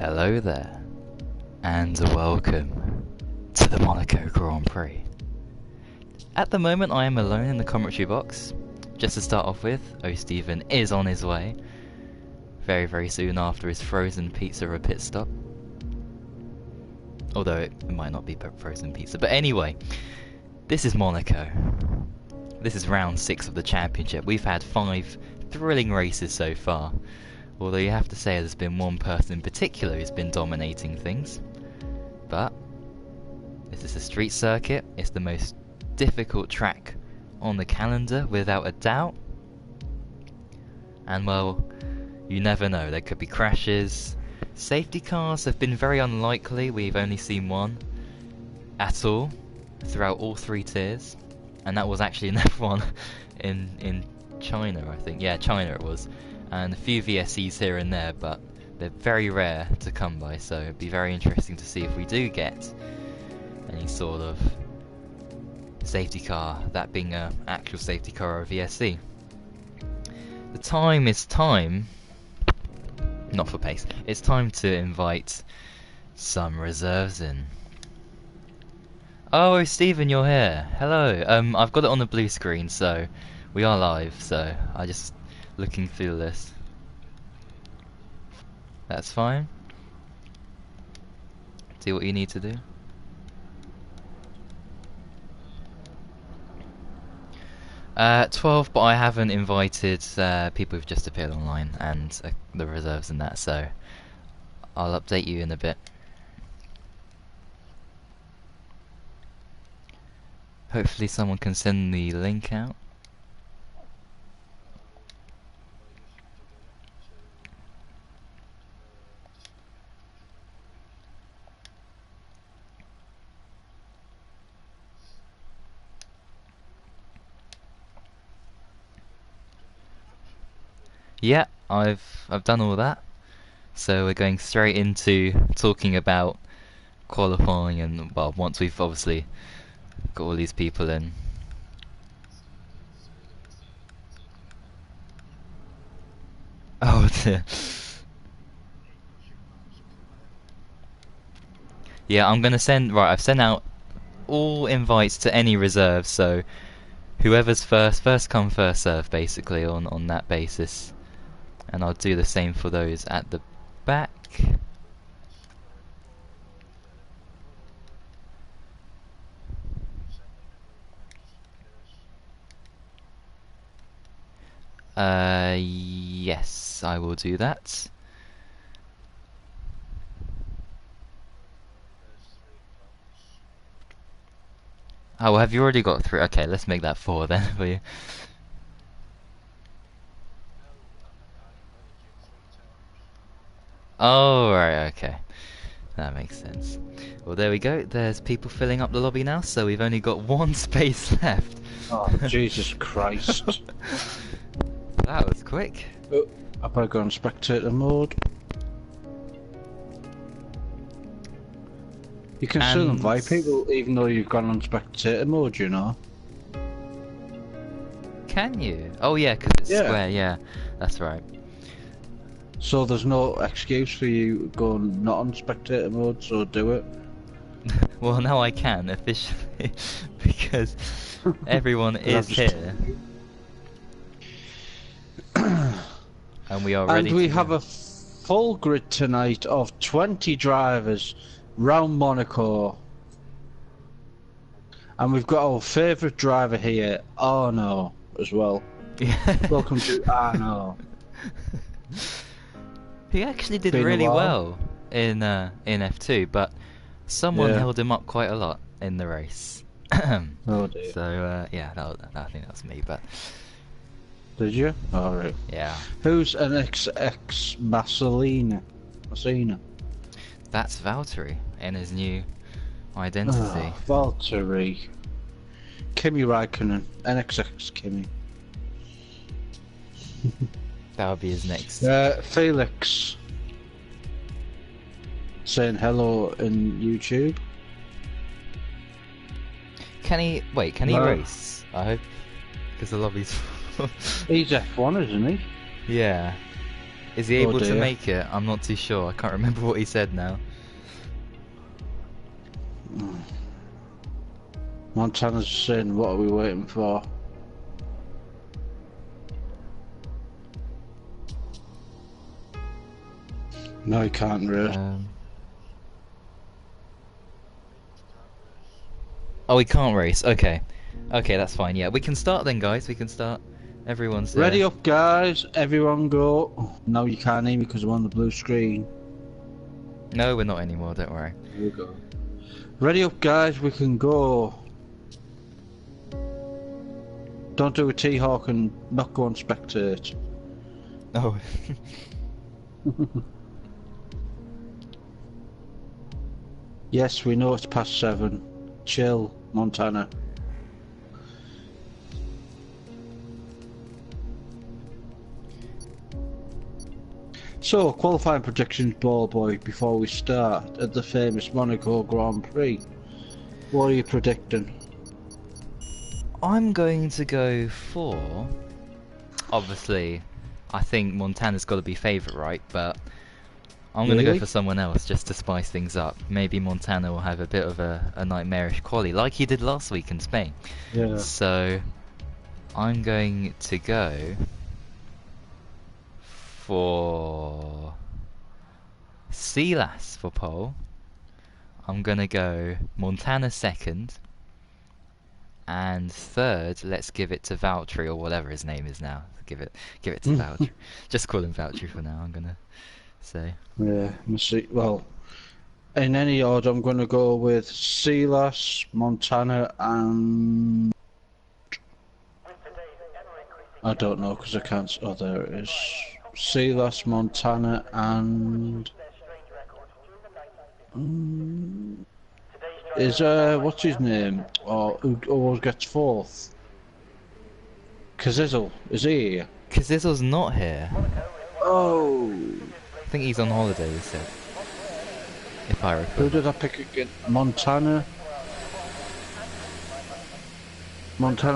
Hello there, and welcome to the Monaco Grand Prix. At the moment I am alone in the commentary box. Just to start off with, Stephen is on his way very soon after his frozen pizza pit stop. Although it might not be frozen pizza, but anyway, this is Monaco. This is round 6 of the championship. We've had 5 thrilling races so far. Although you have to say there's been one person in particular who's been dominating things. But this is a street circuit. It's the most difficult track on the calendar, without a doubt. And well, you never know. There could be crashes. Safety cars have been very unlikely. We've only seen one at all throughout all 3 tiers. And that was actually an F1 in China, I think. Yeah, China it was. And a few VSEs here and there, but they're very rare to come by, so it'd be very interesting to see if we do get any sort of safety car, that being an actual safety car or a VSE. The time is time, not for pace, it's time to invite some reserves in. Oh, Stephen, you're here. Hello. I've got it on the blue screen, so we are live, so I just looking through the list. That's fine. Do what you need to do. Uh, 12, but I haven't invited people who've just appeared online and the reserves and that, so I'll update you in a bit. Hopefully someone can send the link out. Yeah, I've done all that. So we're going straight into talking about qualifying and, well, once we've obviously got all these people in. Oh dear. Yeah, I'm gonna send, right, I've sent out all invites to any reserves, so whoever's first come, first serve, basically, on that basis. And I'll do the same for those at the back. Yes, I will do that. Oh, well, have you already got 3? Okay, let's make that 4 then for you. Oh, right, okay. That makes sense. Well, there we go. There's people filling up the lobby now, so we've only got 1 space left. Oh, Jesus Christ. That was quick. Oh, I better go on spectator mode. You can still invite people even though you've gone on spectator mode, you know. Can you? Oh yeah, because it's square, yeah. That's right. So there's no excuse for you going not on spectator mode, so do it. Well, now I can, officially, because everyone is here. And we are ready. And we have a full grid tonight of 20 drivers round Monaco. And we've got our favourite driver here, Arno, as well. Welcome to Arno. He actually did really well in F2, but someone held him up quite a lot in the race. Oh dear. So yeah, I think that was me. But did you? All right. Yeah. Who's an ex Marcelina? That's Valtteri in his new identity. Oh, Valtteri. Kimi Räikkönen, NXX Kimi. That would be his next. Felix saying hello in YouTube. Can he wait? Can he race? I hope, because the lobby's. He's F1, isn't he? Yeah. Is he Oh able to dear. make it? I'm not too sure. I can't remember what he said now. Montana's in. What are we waiting for? No, he can't race. Oh, he can't race. Okay. Okay, that's fine. Yeah, we can start then, guys. We can start. Everyone's there. Ready up, guys. Everyone go. No, you can't hear me because I'm on the blue screen. No, we're not anymore. Don't worry. Here we go. Ready up, guys. We can go. Don't do a T-Hawk and not go on spectate. Oh. Yes, we know it's past 7. Chill, Montana. So, qualifying predictions, ball boy, before we start at the famous Monaco Grand Prix. What are you predicting? I'm going to go for... Obviously, I think Montana's got to be favourite, right? But I'm going to go Really? for someone else just to spice things up. Maybe Montana will have a bit of a nightmarish quali, like he did last week in Spain. Yeah. So, I'm going to go for Silas for pole. I'm going to go Montana second. And third, let's give it to Valtteri, or whatever his name is now. Give it to Valtteri. Just call him Valtteri for now, I'm gonna say. Yeah, let's see. Well, in any order, I'm going to go with Silas, Montana, and... I don't know, because I can't... Oh, there it is. Silas, Montana, and... Is, what's his name? Or who always gets 4th? Kazizel, is he here? Kazizel's not here. Oh! I think he's on holiday, he said. If I recall. Who did I pick again? Montana,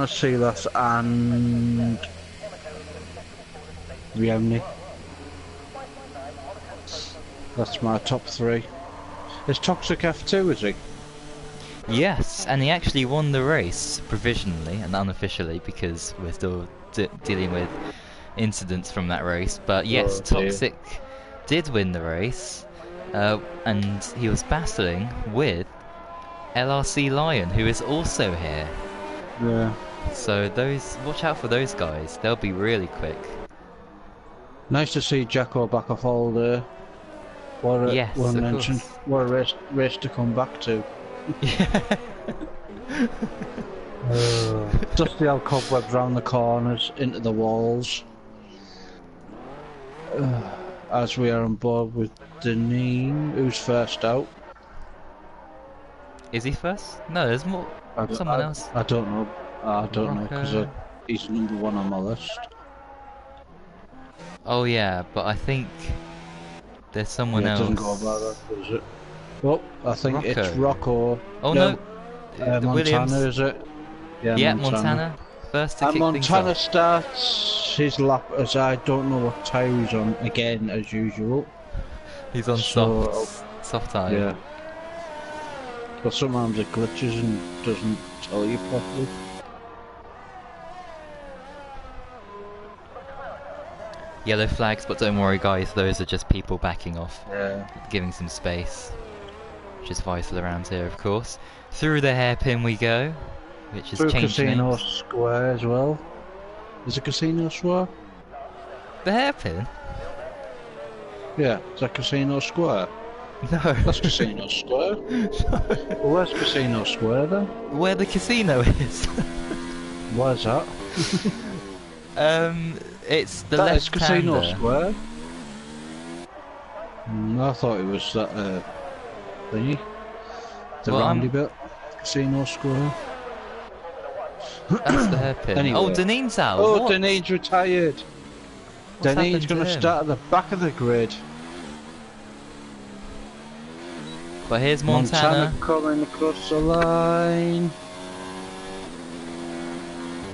Silas, and... Riemni. That's my top 3. Is Toxic F2, is he? Yes, and he actually won the race provisionally and unofficially because we're still dealing with incidents from that race. But yes, Oh, dear. Toxic did win the race, and he was battling with LRC Lion, who is also here. Yeah. So watch out for those guys. They'll be really quick. Nice to see Jacko back off all day. What a, Yes, what, of mention, course. what a race to come back to. Yeah. Dusty old cobwebs round the corners, into the walls. As we are on board with Deneen, who's first out. Is he first? No, there's more. Someone else. I don't know. I don't know because he's number 1 on my list. Oh yeah, but I think there's someone else. It doesn't go about that, does it? Oh, I think it's Rocco. Rocco. Oh no, Montana, Williams. is it? Yeah, Montana. First to And kick Montana things off. starts his lap as I don't know what tyre he's on, again, as usual. He's on soft tyre. Yeah. But sometimes it glitches and doesn't tell you properly. Yellow flags, but don't worry guys, those are just people backing off. Yeah. Giving some space. Which is vital around here, of course. Through the hairpin we go, which is Through changed Casino names. Square as well. Is it Casino Square? The hairpin? Yeah, is that Casino Square? No. That's Casino Square. Well, where's Casino Square then? Where the casino is. Where's that? It's the That is left Casino hander. Square. I thought it was that thingy. The Well, roundy bit. Casino Square. That's the hairpin. Anyway. Oh, Deneen's out. Oh, What? Deneen's retired. What's Deneen's happened to going to him? start at the back of the grid. But here's Montana. coming across the line.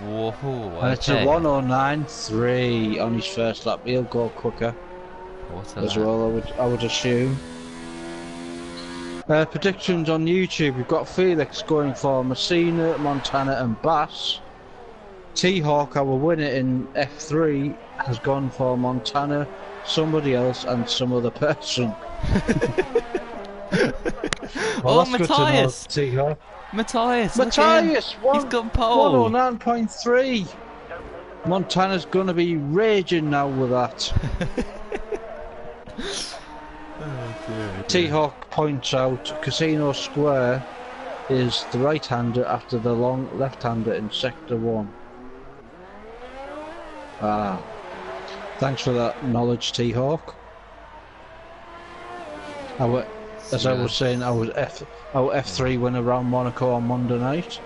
Whoa, And it's a okay. 109.3 on his first lap. He'll go quicker. What a as lap. well. I would assume. Predictions on YouTube. We've got Felix going for Messina, Montana, and Bass. T-Hawk, our winner in F3, has gone for Montana, somebody else, and some other person. Well, Oh, that's good to know, Matthias! T-Hawk. Matthias, look at him. Matthias, He's gone pole. 109.3. Montana's gonna be raging now with that. Oh, dear. T-Hawk points out Casino Square is the right-hander after the long left-hander in Sector 1. Ah, thanks for that knowledge, T-Hawk. As I was saying, our F3 went around Monaco on Monday night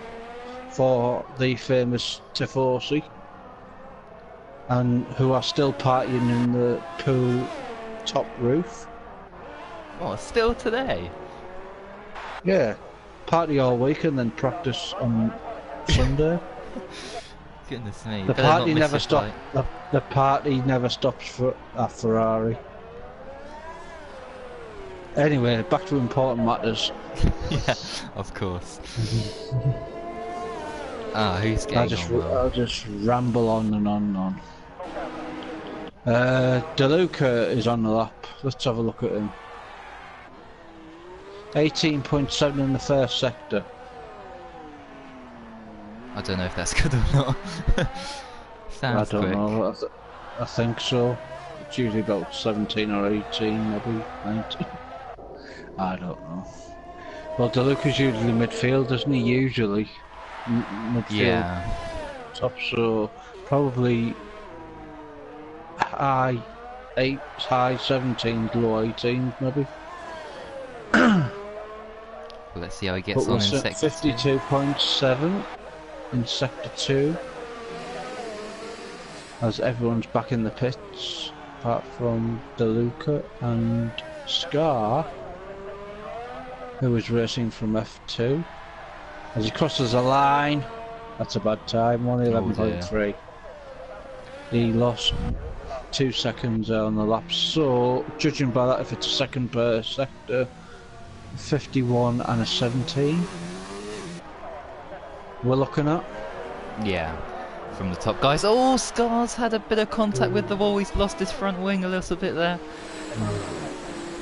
for the famous Tifosi, and who are still partying in the pool top roof. What, still today? Yeah, party all week and then practice on Sunday. Goodness me. The better not party miss never your stops. flight. The party never stops for a Ferrari. Anyway, back to important matters. Yeah, of course. Ah, who's getting on well? I'll just ramble on and on and on. DeLuca is on the lap. Let's have a look at him. 18.7 in the first sector. I don't know if that's good or not. Sounds I don't quick. know. I think so. It's usually about 17 or 18, maybe 19. I don't know. Well, DeLuca's usually midfield, isn't he? Usually midfield. Yeah. Top, so probably high 17s, low 18s, maybe. Well, let's see how he gets on in sector 52.7 in sector 2. As everyone's back in the pits, apart from DeLuca and Scar, who was racing from F2. As he crosses the line, that's a bad time, 1:11.3. He lost 2 seconds on the lap, so judging by that, if it's a second per sector, 51 and a 17 we're looking at. Yeah, from the top guys. Oh, Scar's had a bit of contact with the wall. He's lost his front wing a little bit there.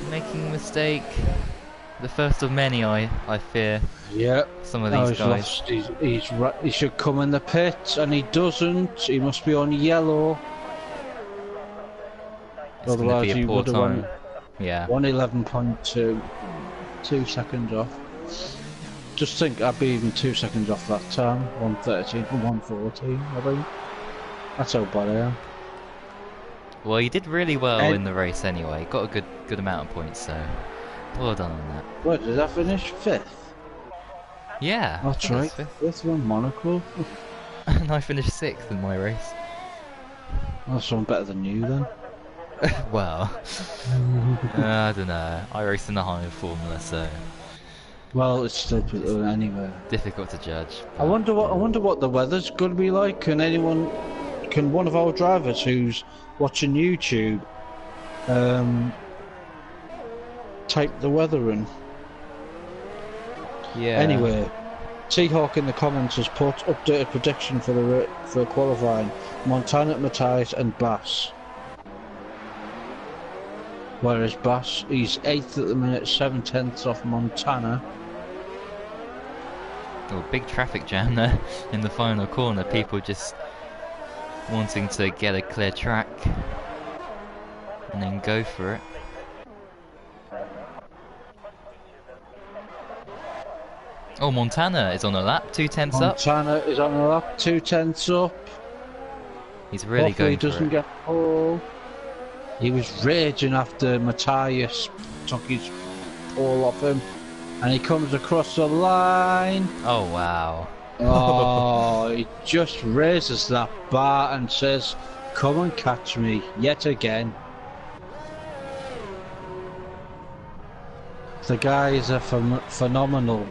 Making a mistake. The first of many, I fear. Yeah. Some of these guys. Lost. He should come in the pit, and he doesn't. He must be on yellow. It's going to be a poor time. Yeah. 1:11.2. 2 seconds off. Just think I'd be even 2 seconds off that time. 1:13 and 1:14, I think. That's how bad I am. Well, he did really well in the race anyway. Got a good amount of points, so well done on that. Where did I finish? 5th? Yeah. That's right. 5th in Monaco. And I finished 6th in my race. That's one better than you then. Well, I don't know. I raced in the higher formula, so well, it's still anyway. Difficult to judge. I wonder what the weather's going to be like. Can one of our drivers who's watching YouTube type the weather in? Yeah. Anyway, T-Hawk in the comments has put updated prediction for qualifying: Montana, Matthias, and Bass. Whereas Bass, he's 8th at the minute, 7/10 off Montana. Oh, big traffic jam there in the final corner. People just wanting to get a clear track and then go for it. Oh, Montana is on a lap, 2/10 up. Montana is on a lap, 2/10 up. He's really Hopefully going for it. he doesn't get pole. He was raging after Matthias took his pole off him, and he comes across the line. Oh wow. Oh, he just raises that bar and says, "Come and catch me," yet again. The guy is a phenomenal,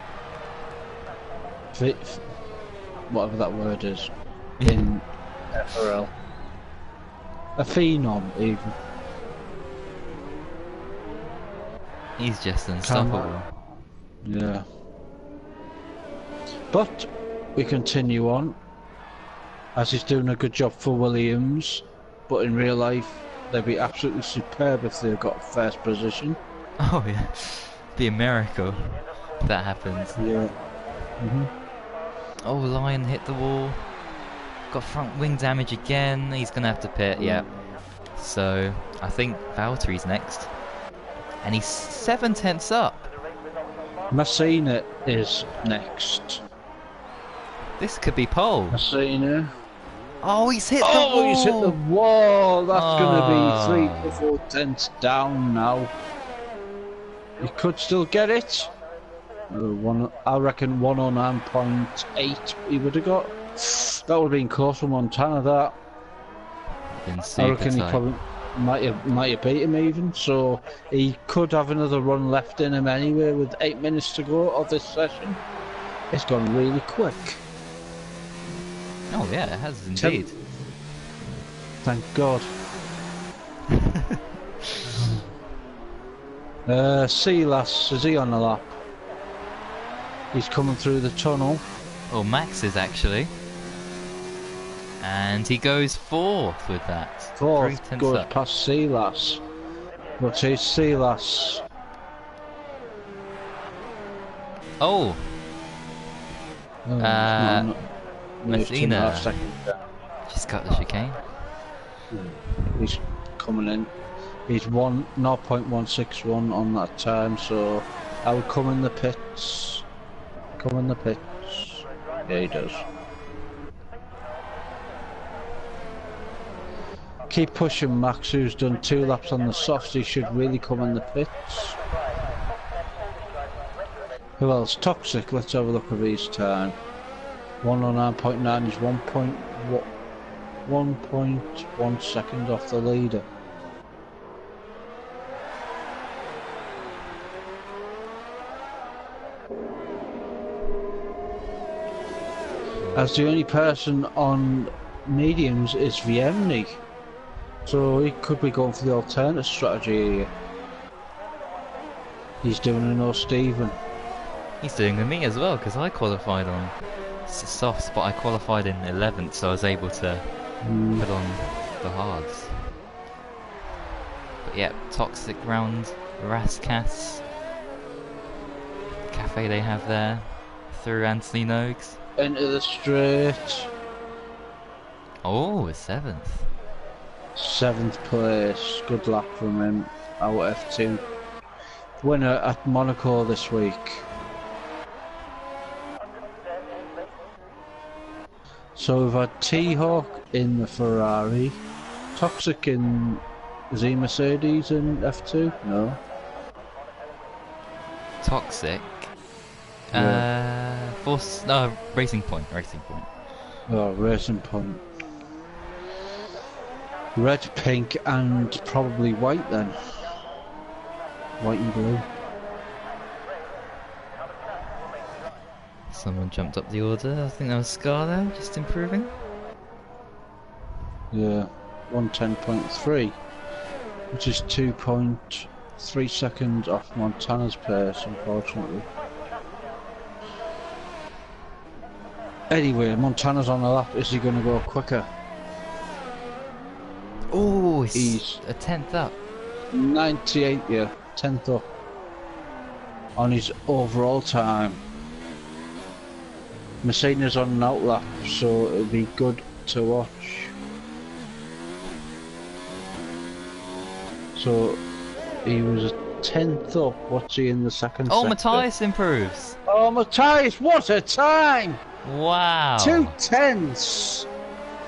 whatever that word is, in FRL. A phenom, even. He's just unstoppable. Yeah. But we continue on, as he's doing a good job for Williams, but in real life they'd be absolutely superb if they got first position. Oh yeah, be a miracle if that happens. Yeah. Oh, Lion hit the wall. Got front wing damage again. He's gonna have to pit. Yeah. So I think Valtteri's next, and he's 7/10 up. Messina is next. This could be pole. Messina. Oh, he's hit the wall. Oh, he's hit the wall. That's going to be 3 to 4 tenths down now. He could still get it. I reckon 109.8 he would have got. That would have been close for Montana, that. I reckon he probably might have beat him even, so he could have another run left in him anyway with 8 minutes to go of this session. It's gone really quick. Oh yeah, it has indeed. Thank God. Silas, is he on the lap? He's coming through the tunnel. Oh, Max is actually. And he goes 4th with that. 4th goes up. past Silas. But he's Silas. Oh! Messina just got the chicane. He's coming in. He's 0.161 on that time, so I would come in the pits. Come in the pits. Yeah, he does. Keep pushing Max, who's done 2 laps on the softs. He should really come in the pits. Who else? Toxic. Let's have a look at his time. 109.9 is 1.1 second off the leader. As the only person on mediums is Viemni, so he could be going for the alternate strategy here. He's doing a no Stephen. He's doing a me as well, because I qualified on softs, but I qualified in 11th, so I was able to put on the hards. But yeah, Toxic round Rascas cafe they have there through Anthony Noakes. Into the straight. Oh, 7th. 7th place. Good luck from him. Out F2. Winner at Monaco this week. So we've had T-Hawk in the Ferrari. Toxic in... Is he Mercedes in F2? No. Toxic. Yeah. Racing Point. Oh, Racing Point. Red, pink, and probably white then. White and blue. Someone jumped up the order. I think that was Scar there, just improving. Yeah, 110.3, which is 2.3 seconds off Montana's pace, unfortunately. Anyway, Montana's on the lap. Is he going to go quicker? Oh, he's a 10th up. 98, yeah, 10th up on his overall time. Messina's on an outlap, so it'll be good to watch. So he was a 10th up. What's he in the second sector? Matthias improves. Oh, Matthias, what a time! Wow. 2 tenths.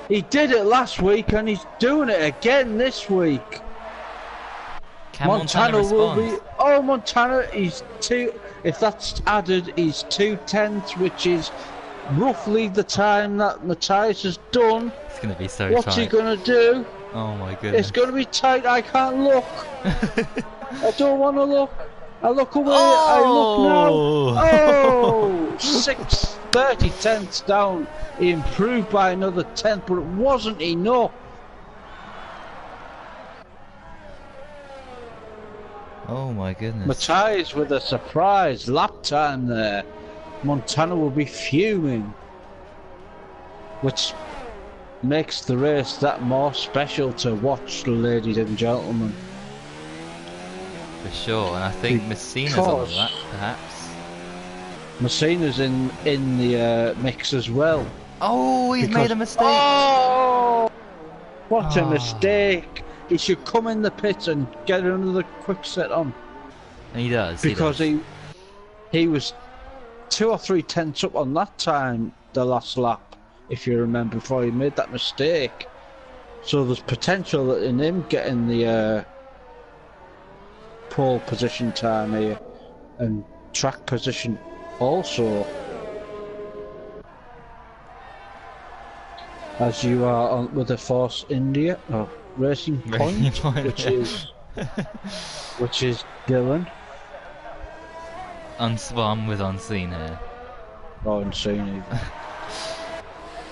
He did it last week and he's doing it again this week. Can Montana will be... Oh, Montana, he's 2... If that's added, he's 2 tenths, which is roughly the time that Matthias has done. It's going to be so What's tight. he going to do? Oh my goodness. It's going to be tight, I can't look. I don't want to look. I look away, I look now. Oh! 30 tenths down. He improved by another tenth, but it wasn't enough. Oh my goodness. Matthias with a surprise lap time there. Montana will be fuming, which makes the race that more special to watch, ladies and gentlemen. For sure, and I think Messina's on the lap, perhaps. Messina's in the mix as well. Oh, he's made a mistake! Oh! What a mistake! He should come in the pit and get another quick set on. And he does. Because he was 2 or 3 tenths up on that time, the last lap, if you remember, before he made that mistake. So there's potential in him getting the pole position time here and track position also. As you are on with the Force India Racing Point, which is Dylan. Well, I'm with Unseen here. Oh, Unseen.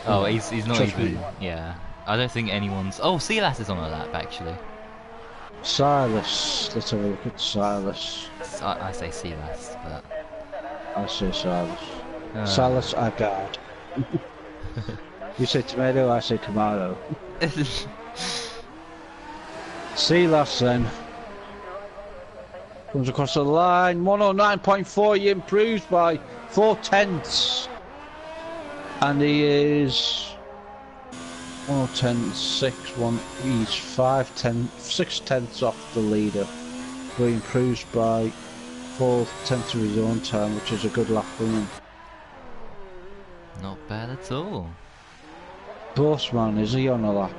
Oh, he's not Trust even. me. Yeah, I don't think anyone's. Oh, Silas is on a lap actually. Silas. Let's have a look at Silas. I say Silas, but I say Silas. Silas Agard. You say tomato, I say tomato. Silas then comes across the line. 109.4. He improves by 4 tenths, and he is 110.6. He's 6 tenths off the leader, but he improves by 4 tenths of his own time, which is a good lap for him. not bad at all. Bossman, is he on a lap?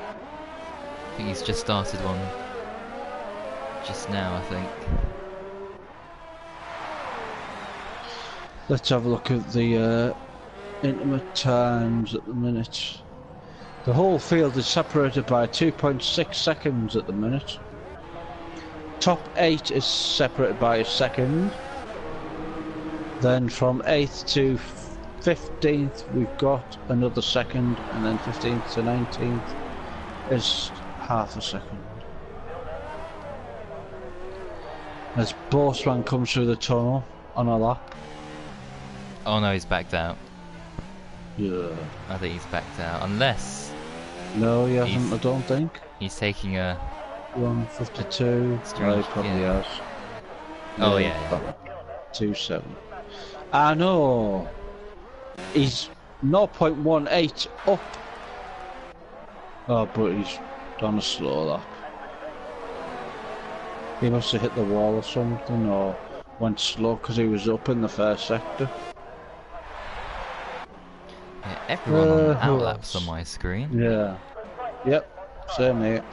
I think he's just started one. Just now, I think. Let's have a look at the intimate times at the minute. The whole field is separated by 2.6 seconds at the minute. Top 8 is separated by a second. Then from 8th to 15th we've got another second, and then 15th to 19th is half a second. As Bossman comes through the tunnel on a lap. Oh no, he's backed out. Yeah. I think he's backed out, unless No, he hasn't, I don't think. he's taking a 152. Strange, No, he probably yeah. has. Oh yeah. 2.7. I know. He's 0.18 up. Oh, but he's done a slow lap. He must have hit the wall or something, or went slow because he was up in the first sector. Yeah, everyone on who outlaps else? on my screen. Yeah. Yep. Same here.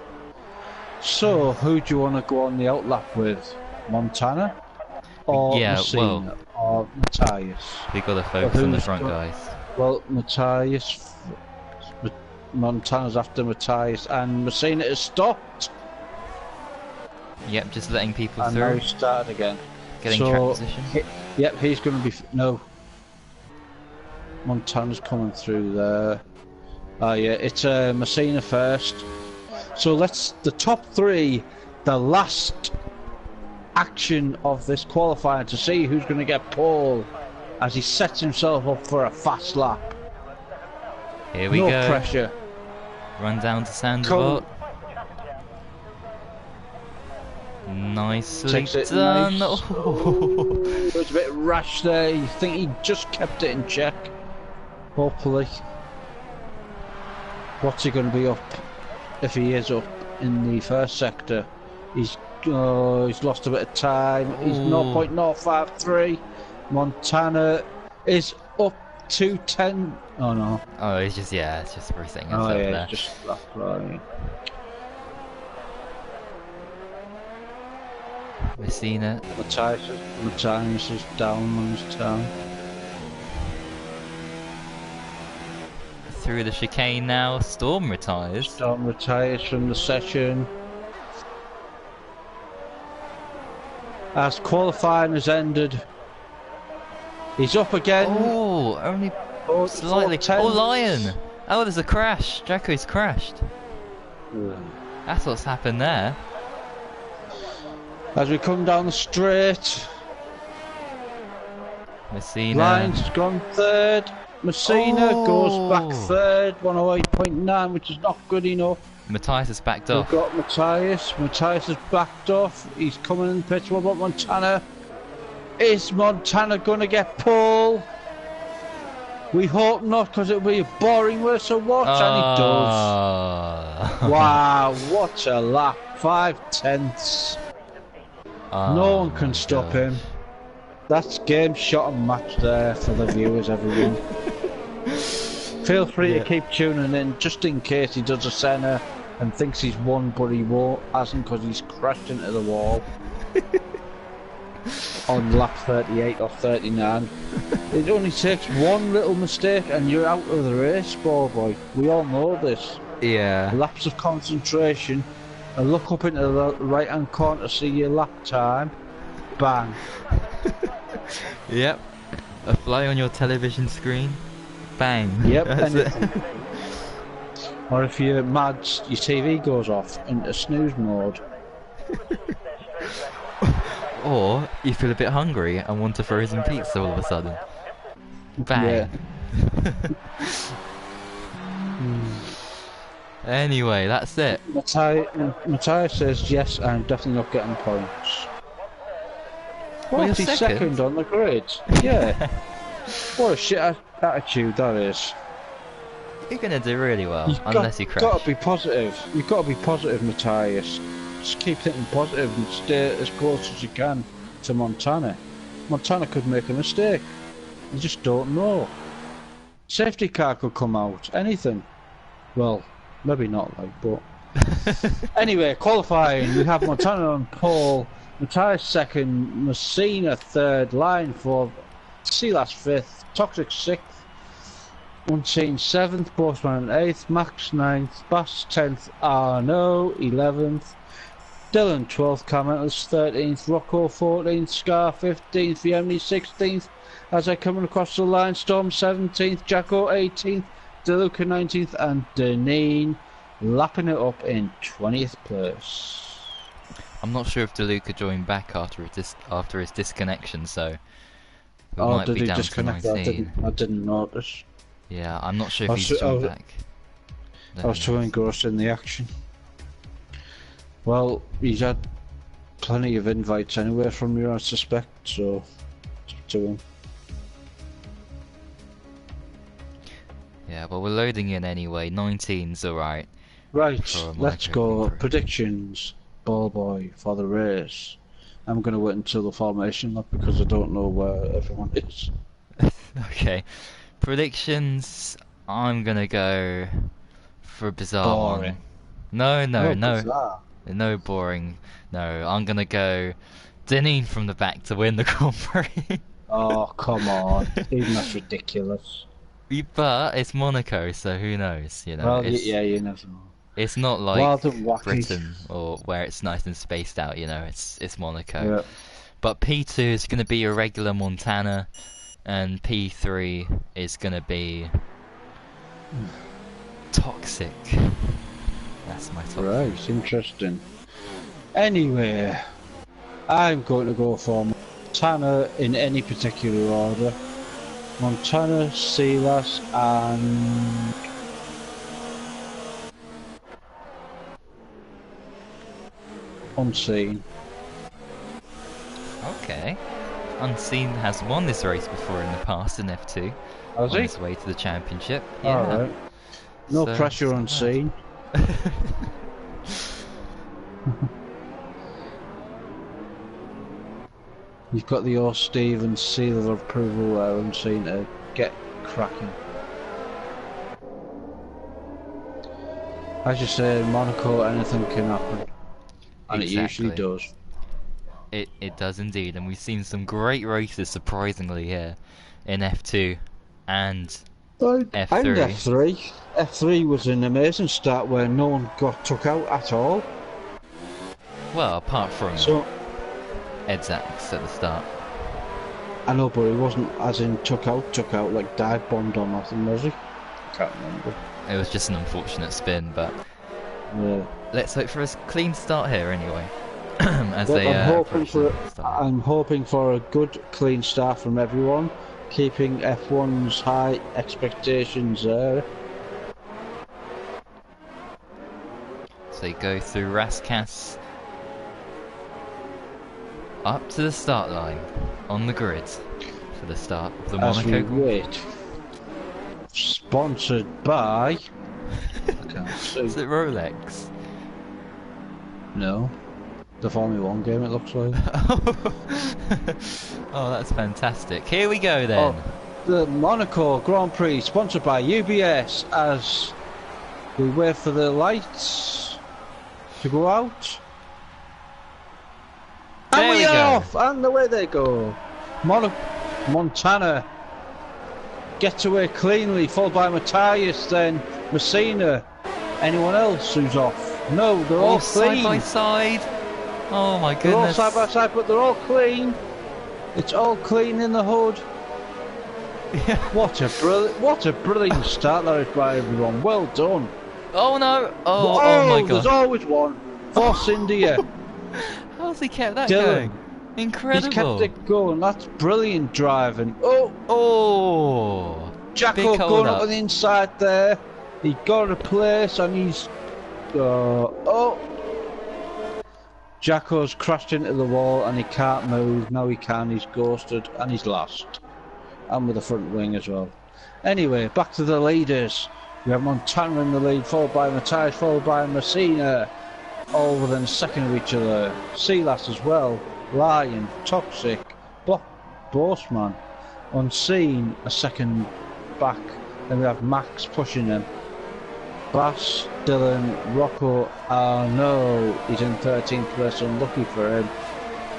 So, who do you want to go on the outlap with? Montana? Or Yeah, Messina? Or Matthias? We gotta focus on the who's front got- guys. Well, Matthias... Montana's after Matthias, and Messina is stopped. Yep, just letting people And now through. he started again. Getting So, track position. Yep, he's going to be... No. Montana's coming through there. Oh yeah, it's Messina first. So let's... The top 3, the last action of this qualifying to see who's going to get pole as he sets himself up for a fast lap. Here we No go. pressure. Run down to Cool. Sandbot. Nicely Takes it done. nice. Oh. It was a bit rash there. You think he just kept it in check? Hopefully. What's he going to be up? If he is up in the first sector, he's lost a bit of time. He's Ooh. 0.053. Montana is up to 10. Oh no. Oh, it's just everything. Oh It's yeah, there. it's just left right. Messina. Matthias is down on his time. Through the chicane now. Storm retires. Storm retires from the session. As qualifying has ended, he's up again. Oh, only Oh, slightly. 4 Oh, tenths. Lion. Oh, there's a crash. Jacko's crashed. Yeah. That's what's happened there. As we come down the straight, Messina. Line's gone third. Messina goes back Oh! third, 108.9, which is not good enough. Matthias has backed We've off. got Matthias. Matthias has backed off. He's coming in the pits. What about Montana? Is Montana going to get pole? We hope not, because it'll be a boring race to watch, and he does. Wow, what a lap. 5/10. No one can stop him. That's game, shot and match there for the viewers, everyone. Feel free to keep tuning in, just in case he does a centre and thinks he's won, but he hasn't, because he's crashed into the wall. On lap 38 or 39. It only takes one little mistake and you're out of the race, ball boy. We all know this. Yeah. Lapse of concentration, a look up into the right hand corner to see your lap time, bang. Yep. A fly on your television screen, bang. Yep. That's it. Or if you're mad, your TV goes off into snooze mode. Or you feel a bit hungry and want a frozen pizza all of a sudden. Bang. Yeah. Anyway, that's it. Matthias says, yes, I'm definitely not getting points. Well, you're 42nd second. on the grid. Yeah. What a shit attitude that is. You're gonna do really well, unless you crash. You've got to be positive. You've got to be positive, Matthias. Just keep thinking positive and stay as close as you can to Montana. Montana could make a mistake. You just don't know. Safety car could come out. Anything. Well, maybe not, like, but... Anyway, qualifying. We have Montana on pole, Matthias second, Messina third, Line fourth, Silas fifth, Toxic sixth, Unseen seventh, Postman eighth, Max ninth, Bass 10th, Arno 11th, Dylan 12th, Carmentus 13th, Rocco 14th, Scar 15th, Viemni 16th, as I coming across the line, Storm 17th, Jacko 18th, DeLuca 19th, and Deneen lapping it up in 20th place. I'm not sure if DeLuca joined back after his disconnection, so we might did be he down to disconnect? 19. I didn't notice. Yeah, I'm not sure if he's joined back. I was too engrossed in the action. Well, he's had plenty of invites anyway from you, I suspect, so it's up to him. Yeah, well, we're loading in anyway. 19's alright. Right, let's go. Predictions, ball boy, for the race. I'm going to wait until the formation lap because I don't know where everyone is. Okay. Predictions, I'm gonna go for a bizarre Boring. one. No, Bizarre. no boring. No, I'm gonna go Deneen from the back to win the Grand Prix. Oh, come on. Even that's ridiculous. But it's Monaco, so who knows, you know. Well, it's, yeah, you never know. it's not like Wild and wacky. Britain or where it's nice and spaced out, you know. It's Monaco. Yeah. But P2 is gonna be a regular Montana, and P3 is gonna be Toxic. That's my toxic. Right, interesting. Anyway, I'm going to go for Montana in any particular order. Montana, Silas, and Unseen. Okay. Unseen has won this race before in the past in F2. Has On he? his way to the championship. Yeah. Alright. No So, pressure, it's not Unseen. You've got the old Stevens seal of approval there, Unseen, to get cracking. As you say, in Monaco, anything can happen. And it usually Exactly. does. It does indeed, and we've seen some great races surprisingly here in F2 and And F3. F3. F3 was an amazing start where no one got took out at all. Well, apart from So, Edzax at the start. I know, but he wasn't as in took out like dive bombed or nothing, was he? I can't remember. It was just an unfortunate spin, but Yeah. let's hope for a clean start here anyway. as Look, they start. I'm hoping for a good, clean start from everyone, keeping F1's high expectations there. So you go through Raskas up to the start line on the grid for the start of the As Monaco. we wait. Sponsored by. I can't see. Is it Rolex? No. The Formula 1 game, it looks like. Oh, that's fantastic. Here we go then. Oh, the Monaco Grand Prix, sponsored by UBS, as we wait for the lights to go out. There And we we are go. off, and away they go. Montana gets away cleanly, followed by Matthias, then Messina. Anyone else who's off? No, they're all side clean. by side. Oh my They're all goodness. side by side, but they're all clean. It's all clean in the hood. Yeah. What a brilliant start that is by everyone. Well done. Oh no! Oh my god! There's always one. Force India. How's he kept that Dylan. going? Incredible! He's kept it going. That's brilliant driving. Oh, Oh! Jacko Big going hold up up. on the inside there. He got a place and he's. Oh! Jacko's crashed into the wall and he can't move. Now he can. He's ghosted and he's lost. And with the front wing as well. Anyway, back to the leaders. We have Montana in the lead, followed by Matthias, followed by Messina. All within a second of each other. Sealas as well. Lion, Toxic, Bossman, Unseen, a second back. Then we have Max pushing him. Bass, Dylan, Rocco, no, he's in 13th place, unlucky for him.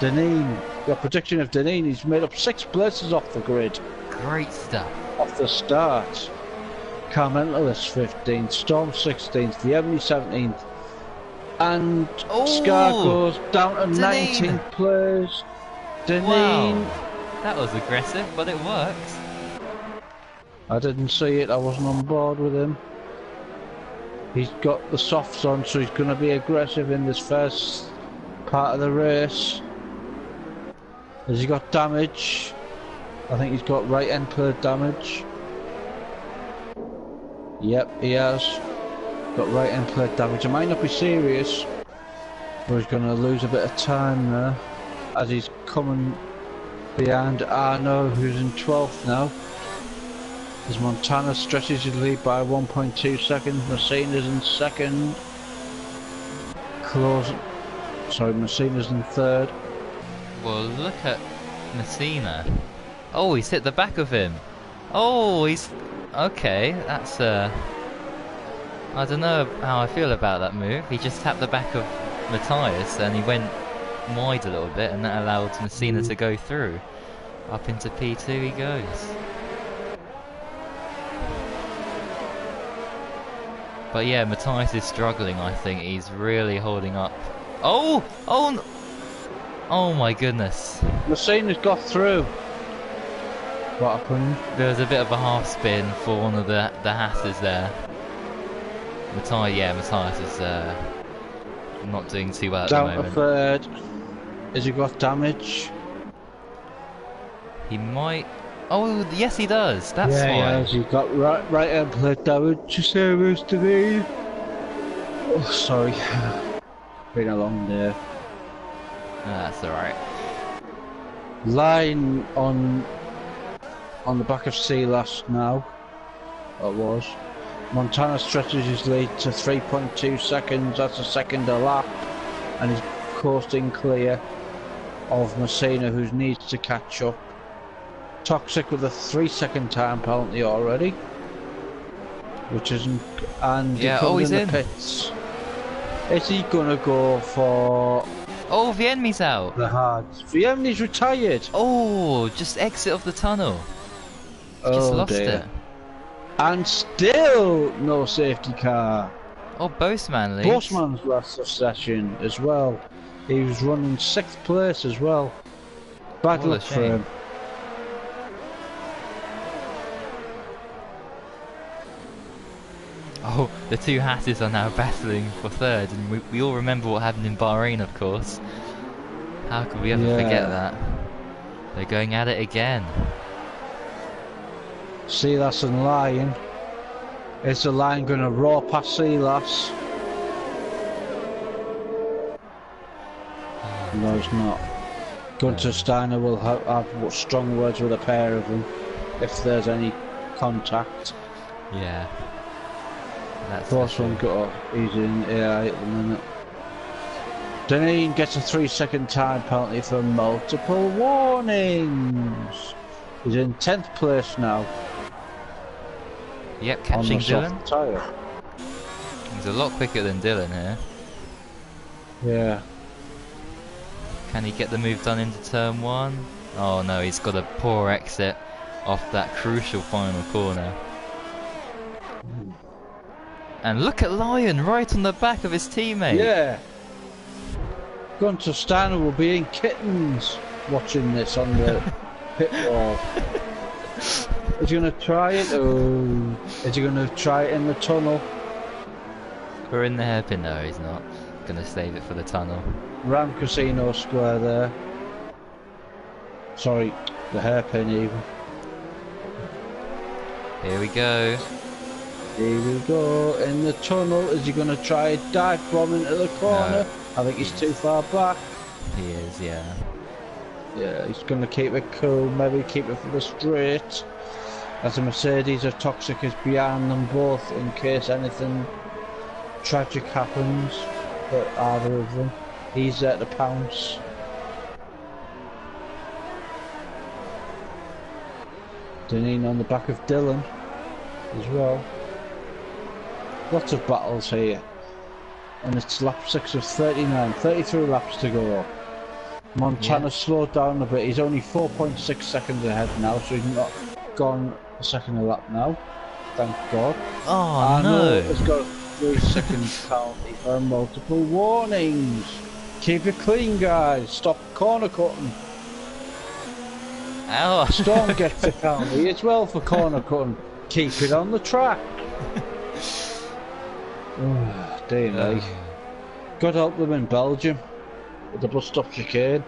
Deneen, your prediction of Deneen, he's made up 6 places off the grid, Great stuff. off the start. Carmentalist 15th, Storm 16th, Viemni 17th, and Scar goes down to Deneen. 19th place. Deneen, Wow. That was aggressive, but it worked. I didn't see it, I wasn't on board with him. He's got the softs on, so he's going to be aggressive in this first part of the race. Has he got damage? I think he's got right end plate damage. Yep, he has. Got right end plate damage. It might not be serious, but he's going to lose a bit of time there as he's coming behind Arno, who's in 12th now. As Montana stretches his lead by 1.2 seconds, Messina's in second. Messina's in third. Well, look at Messina. Oh, he's hit the back of him. Oh, he's... Okay, that's I don't know how I feel about that move. He just tapped the back of Matthias and he went wide a little bit, and that allowed Messina to go through. Up into P2 he goes. But yeah, Matthias is struggling, I think. He's really holding up. Oh! Oh! Oh my goodness. Messina's got through. What happened? There was a bit of a half spin for one of the Hasses there. Matthias is not doing too well at Down the to moment. third. Has he got damage? He might... Oh, yes he does. That's yeah, why. he has. He got right end plate damage. Same as to me. Oh, sorry. Been a long day. That's alright. Line on the back of Sealas now. That was. Montana stretches his lead to 3.2 seconds. That's a second a lap, and he's coasting clear of Messina, who needs to catch up. Toxic with a 3-second time penalty already, which isn't. And Yeah, he comes he's in in. the pits. Is he gonna go for Oh, Vienmi's out. the hards? Viemni's retired. Oh, just exit of the tunnel. Just Oh lost dear. it. And still no safety car. Oh, Boseman leads. Bossman's last session as well. He was running 6th place as well. Bad What a luck for shame. him. Oh, the two Hasses are now battling for third, and we all remember what happened in Bahrain, of course. How could we ever forget that? They're going at it again. Silas and Lion. Is the Lion going to roar past Silas? No, it's not. Gunter Steiner will have strong words with a pair of them if there's any contact. Yeah. That's First one got up. He's in AI at the minute. Deneen gets a 3-second time penalty for multiple warnings. He's in 10th place now. Yep, catching Dylan. Tire. He's a lot quicker than Dylan here. Yeah. Can he get the move done into turn 1? Oh no, he's got a poor exit off that crucial final corner. And look at Lion right on the back of his teammate. Yeah. Gunter Steiner will be in kittens watching this on the pit wall. Is he going to try it? Oh, is he going to try it in the tunnel? We're in the hairpin. No, he's not. Going to save it for the tunnel. Ram Casino Square there. Sorry, the hairpin even. Here we go. Here we go. In the tunnel. Is he going to try a dive bomb into the corner? No. I think he's too far back. He is, yeah. Yeah, he's going to keep it cool, maybe keep it for the straight. As a Mercedes of Toxic is behind them both in case anything tragic happens for either of them. He's there to pounce. Deneen on the back of Dylan as well. Lots of battles here. And it's lap 6 of 39, 33 laps to go. Montana slowed down a bit, he's only 4.6 seconds ahead now, so he's not gone a second a lap now. Thank God. Oh no! It's got a 3-second penalty for multiple warnings. Keep it clean, guys. Stop corner cutting. Ow! Storm gets a penalty as well for corner cutting. Keep it on the track. Dear me. God help them in Belgium with the bus stop chicane.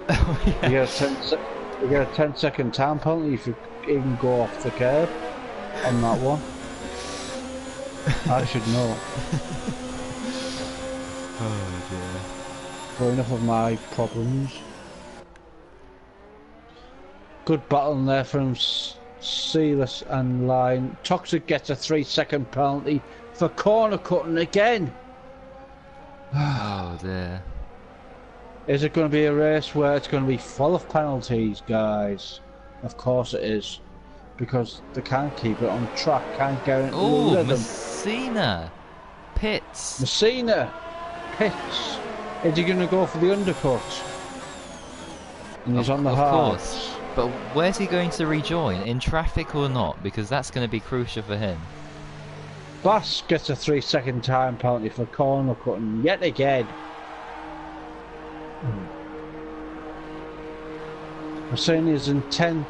Oh, yeah. You get a 10-second time penalty if you even go off the curb on that one. I should know. Oh dear. For enough of my problems. Good battle there from Silas and Line. Toxic gets a 3-second penalty for corner cutting again. Oh dear. Is it going to be a race where it's going to be full of penalties, guys? Of course it is. Because they can't keep it on track, can't guarantee the rhythm. Messina! Pits! Messina! Pits! Is he going to go for the undercut? And he's on the hard. Of course. But where's he going to rejoin? In traffic or not? Because that's going to be crucial for him. Bass gets a 3-second time penalty for corner cutting yet again. Messina's in 10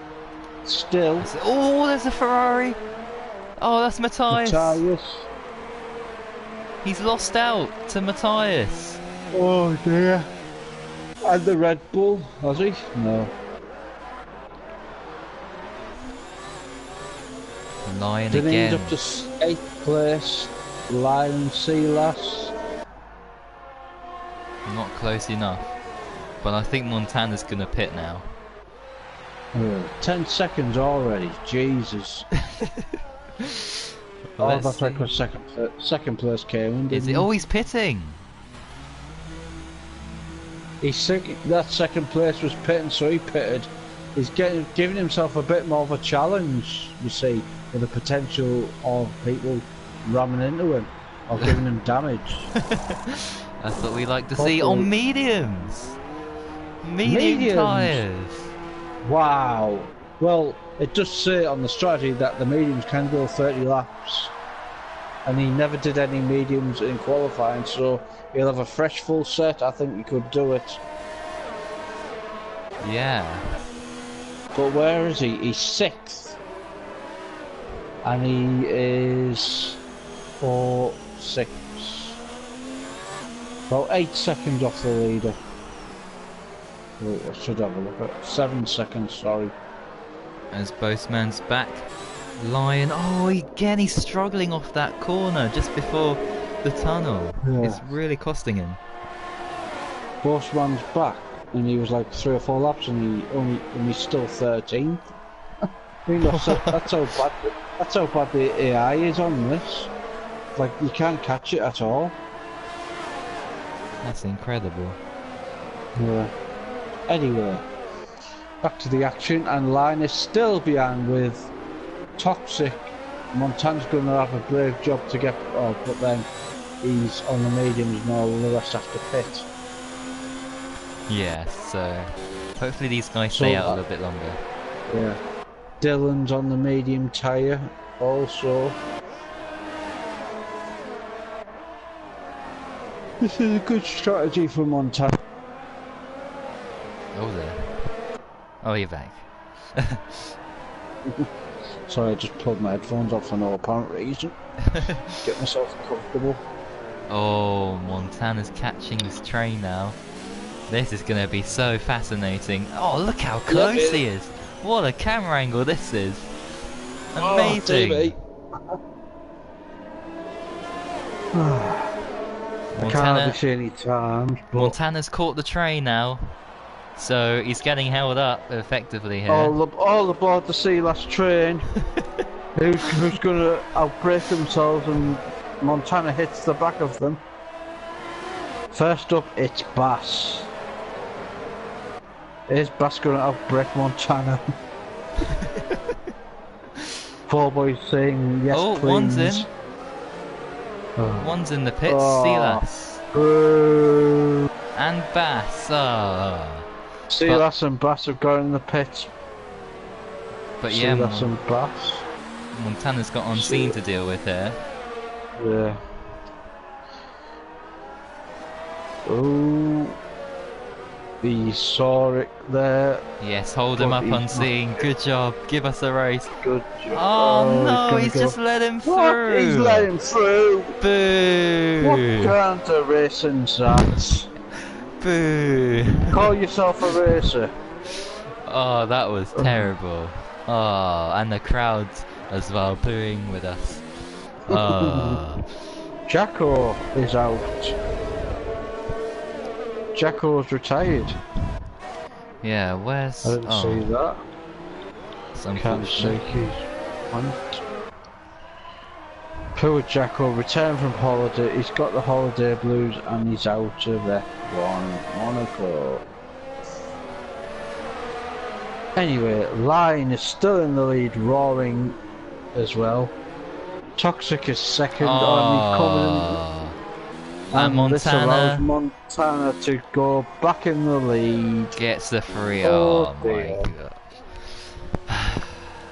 still. Oh, there's a Ferrari! Oh, that's Matthias! He's lost out to Matthias. Oh dear. And the Red Bull, has he? No. Lion Did again. he end up to 8th place? Lion Silas. Not close enough. But I think Montana's gonna pit now. 10 seconds already, Jesus. Well, that's like what second place came in. Is it? Oh, he's pitting! That second place was pitting, so he pitted. He's giving himself a bit more of a challenge, you see, with the potential of people ramming into him or giving him damage. That's what we like to see on mediums! Medium tyres! Wow. Well, it does say on the strategy that the mediums can go 30 laps. And he never did any mediums in qualifying, so he'll have a fresh full set. I think he could do it. Yeah. But where is he? He's 6th. And he is 4-6. About 8 seconds off the leader. Oh, I should have a look at 7 seconds, sorry. As Boatman's back. Lion. Oh, again, he's struggling off that corner just before the tunnel. Yeah. It's really costing him. Bossman's back, and he was like 3 or 4 laps, and he's still 13th. I mean, that's how bad the AI is on this. Like, you can't catch it at all. That's incredible. Yeah. Anyway, back to the action, and Line is still behind with Toxic. Montana's going to have a brave job to get up, but then he's on the mediums now, and the rest have to pit. Yeah, so hopefully these guys stay out a little bit longer. Yeah. Dylan's on the medium tyre also. This is a good strategy for Montana. Oh, there. Oh, you're back. Sorry, I just pulled my headphones off for no apparent reason. Get myself comfortable. Oh, Montana's catching this train now. This is going to be so fascinating. Oh, look how close he is. What a camera angle this is. Amazing. I can't hardly see any times. Montana's caught the train now. So he's getting held up effectively here. All aboard the sea last train. who's going to outbrake themselves, and Montana hits the back of them. First up, it's Bass. Is Bass going to outbrake Montana? Poor boy's saying yes, oh, please. One's in. Oh. One's in the pits. Silas. And Bass. Oh. Silas and Bass have got in the pits. But yeah, Silas and Bass. Montana's got on scene to deal with here. Yeah. Oh. He saw it there. Yes, hold him up on scene. Good job. Give us a race. Good job. Oh no, he's just let him through. What? He's let him through. Boo. What kind of racing's that? Boo. Call yourself a racer. Oh, that was terrible. Oh, and the crowd as well booing with us. Oh. Jacko is out. Jacko's retired. Yeah, where's... I didn't see that. Can't see he's... Poor Jacko returned from holiday. He's got the holiday blues and he's out of F1 Monaco. Anyway, Line is still in the lead, roaring as well. Toxic is second, and this allows Montana to go back in the lead. Gets the free. Oh my god.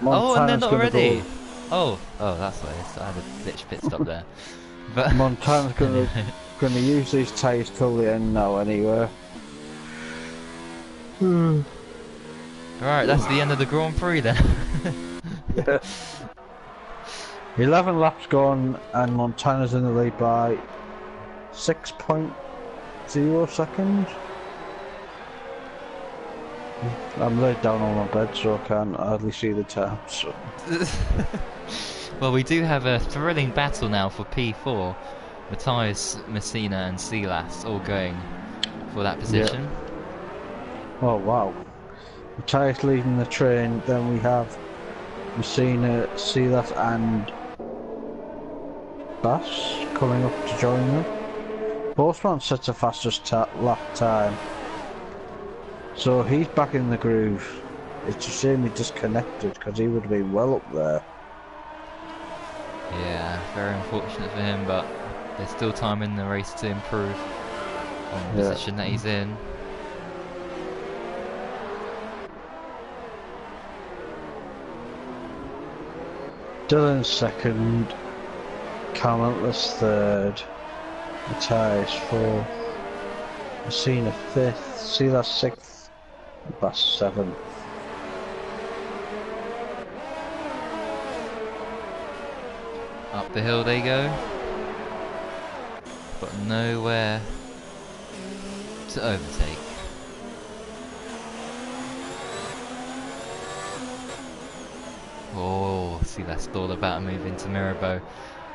Oh, and they're not ready. Oh, that's why I had a bitch pit stop there. But Montana's gonna use these tyres till the end now anyway. Alright, that's the end of the Grand Prix then. 11 laps gone and Montana's in the lead by 6.0 seconds. I'm laid down on my bed so I can't hardly see the time. So. Well, we do have a thrilling battle now for P4. Matthias, Messina and Silas all going for that position. Yeah. Oh wow. Matthias leading the train, then we have Messina, Silas and Bass coming up to join them. Postman sets a fastest lap time. So he's back in the groove. It's a shame he disconnected because he would have been well up there. Yeah, very unfortunate for him, but there's still time in the race to improve on the position that he's in. Dylan's second, Cameron's third, Matthias fourth, Messina fifth, Silas sixth, and Bass seventh. Up the hill they go, but nowhere to overtake. Oh, see that stall about to move into Mirabeau.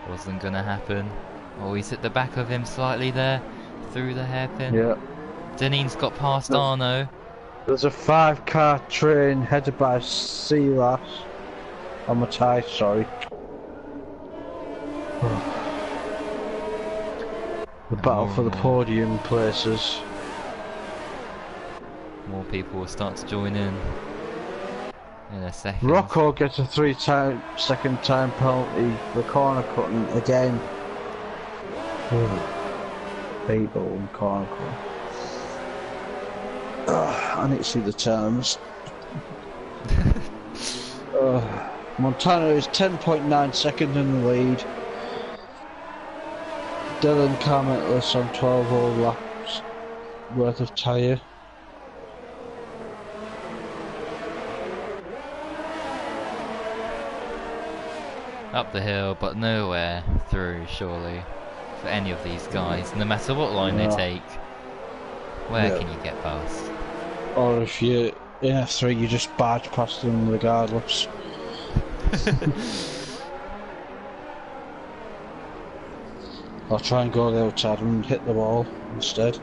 Wasn't gonna happen. Oh, he's at the back of him slightly there, through the hairpin. Yeah. Deneen's got past Arno. There's a 5-car train headed by Silas. On my tie, sorry. The battle for the podium places. More people will start to join in a second. Rocco gets a 3-second time penalty for corner cutting again. People and corner cutting. I need to see the terms. Montana is 10.9 seconds in the lead. Dylan Carmentless on 12 whole laps worth of tyre. Up the hill, but nowhere through, surely, for any of these guys. No matter what line they take, where can you get past? Or if you're in F3, you just barge past them regardless. I'll try and go the outside and hit the wall instead.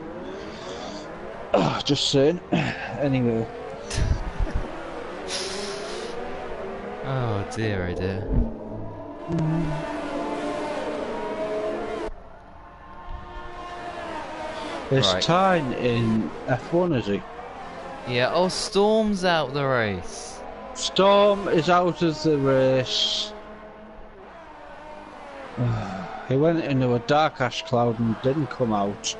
Just saying. Anyway. Oh dear, oh dear. Is Tyne in F1, is he? Yeah, oh, Storm's out the race. Storm is out of the race. He went into a dark ash cloud and didn't come out.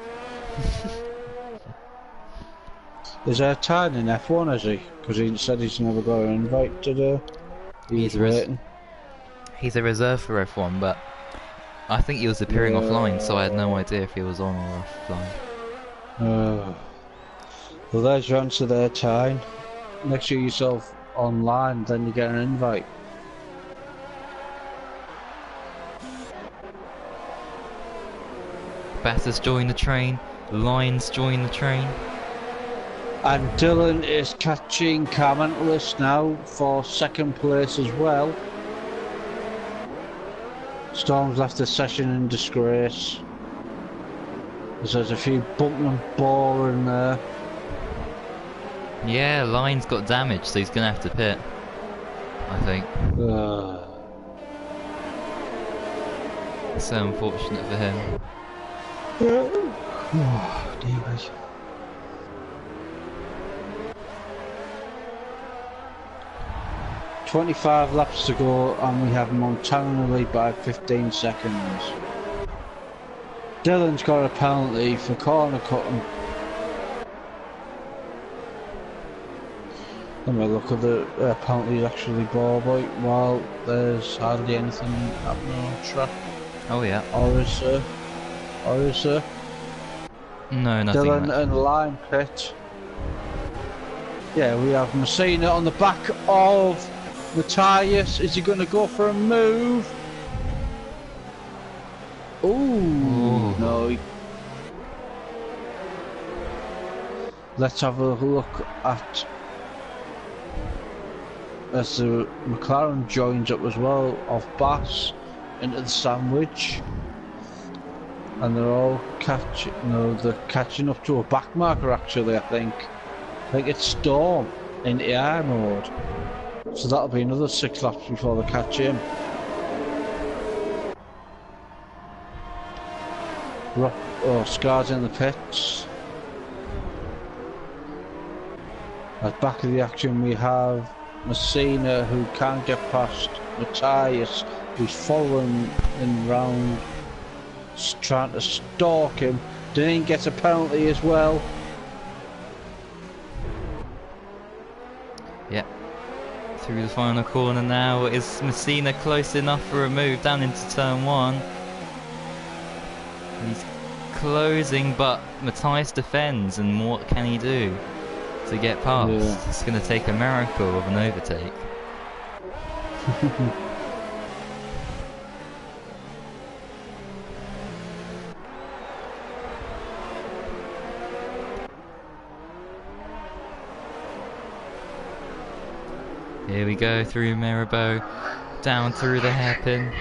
Is there Tyne in F1, is he? Because he said he's never got an invite today. He's waiting. He's a reserve for F1, but I think he was appearing offline, so I had no idea if he was on or offline. Well, there's your answer there, Tyne. Make sure yourself online, then you get an invite. Batters join the train, Lines join the train. And Dylan is catching Carmentless now for second place as well. Storm's left the session in disgrace. There's a few bumping and boring there. Yeah, Lines got damaged, so he's gonna have to pit, I think. So unfortunate for him. Oh, dear. 25 laps to go and we have Montana in the lead by 15 seconds. Dylan's got a penalty for corner cutting. Let me look at the penalties actually ball boy while there's hardly anything happening on track. Oh yeah. Or is there? Or is there? No, nothing. Dylan and line pit. Yeah, we have Messina on the back of Matthias. Is he going to go for a move? Ooh, no. Let's have a look at as the McLaren joins up as well off Bass into the sandwich, and they're all catching. No, they're catching up to a back marker actually. I think it's Storm in AI mode. So that'll be another 6 laps before they catch him. Scar's in the pits. At back of the action we have Messina, who can't get past Matthias, who's following him round, trying to stalk him. Deneen gets a penalty as well. Yep. Through the final corner now. Is Messina close enough for a move down into turn 1? He's closing, but Matthias defends, and what can he do to get past? Yeah. It's going to take a miracle of an overtake. Here we go through Mirabeau, down through the hairpin.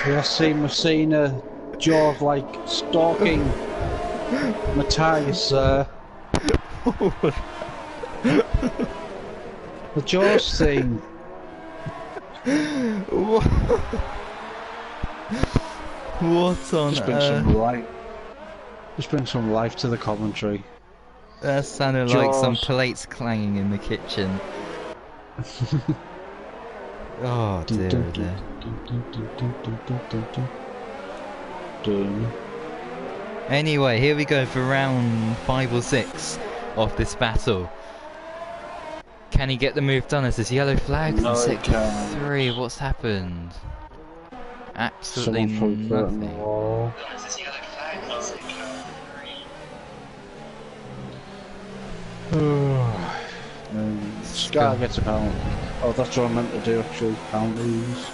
I see Messina jaws like stalking Matthias there. The jaws thing. What on Just bring some life. Just bring some life to the commentary. That sounded like some plates clanging in the kitchen. Oh dear, dear. Anyway, here we go for round 5 or 6 of this battle. Can he get the move done as this yellow flag in sector 3? What's happened? Absolutely nothing. Scar gets a penalty. Oh, that's what I meant to do actually. Penalties.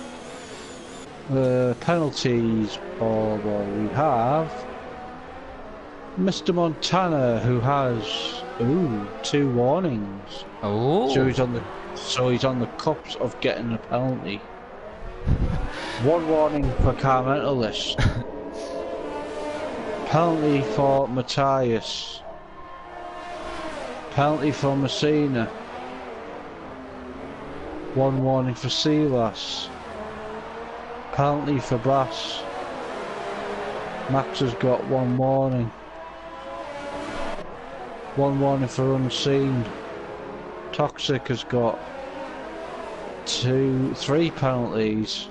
Penalties. Oh, well, we have Mr. Montana, who has 2 warnings. Oh. So he's on the cups of getting a penalty. 1 warning for car mentalist. Penalty for Matthias. Penalty for Messina. 1 warning for Silas. Penalty for Bass. Max has got 1 warning. 1 warning for Unseen. Toxic has got 3 penalties.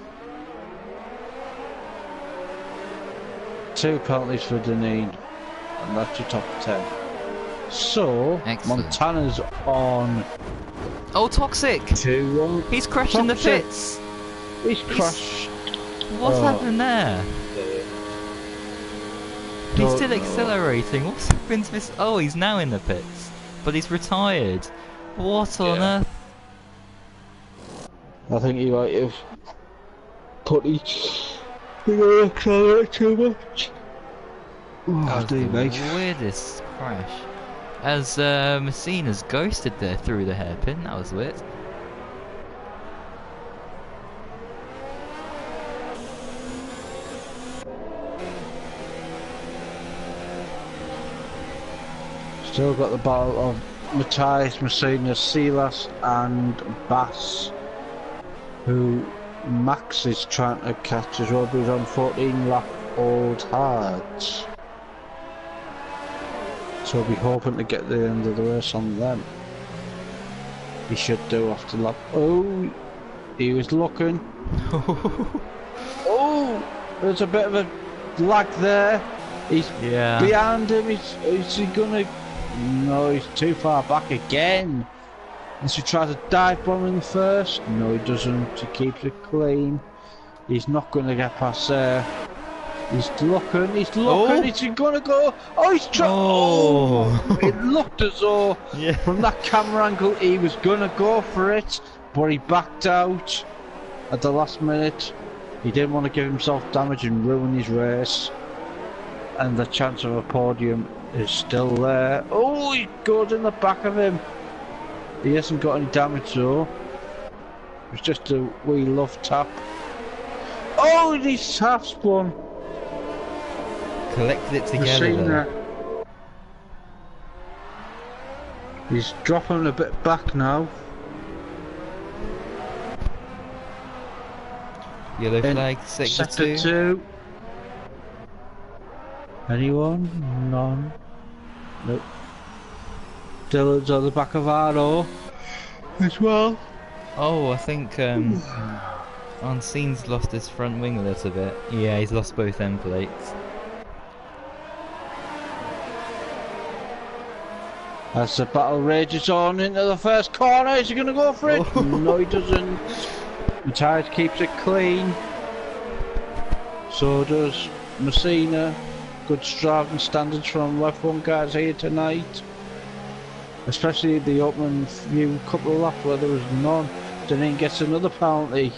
2 penalties for Deneen. And that's your top 10. So, excellent. Montana's on. Oh, Toxic! 2-1. He's crashing the pits! He's crashed. What's happened there? He's still accelerating. What's happened to this? Oh, he's now in the pits. But he's retired. What on earth? I think he might have put each. He might accelerate too much. That was the weirdest crash. As Messina's ghosted there through the hairpin. That was weird. Still got the battle of Matthias, Messina, Silas and Bass, who Max is trying to catch as well, but he's on 14 lap old hards. So we'll be hoping to get the end of the race on them. He should do after lap. Oh, he was looking. Oh, there's a bit of a lag there. He's behind him. Is he gonna? No, he's too far back again. Does he try to dive bomb in the first? No, he doesn't. He keeps it clean. He's not going to get past there. He's looking. Is he going to go? Oh, he's trying. Oh, it looked as though from that camera angle he was going to go for it, but he backed out at the last minute. He didn't want to give himself damage and ruin his race. And the chance of a podium is still there. Oh, he goes in the back of him. He hasn't got any damage though. It's just a wee love tap. Oh, he's half spun. Collected it together. He's dropping a bit back now. Yellow flag, sector 2. Anyone? None. Nope. Dylan's on the back of Arno as well. Oh, I think Unseen's lost his front wing a little bit. Yeah, he's lost both end plates. As the battle rages on into the first corner, is he going to go for it? Oh. No, he doesn't. Matthias keeps it clean. So does Messina. Good driving standards from F1 guys here tonight. Especially the opening few couple of laps where there was none. Deneen gets another penalty.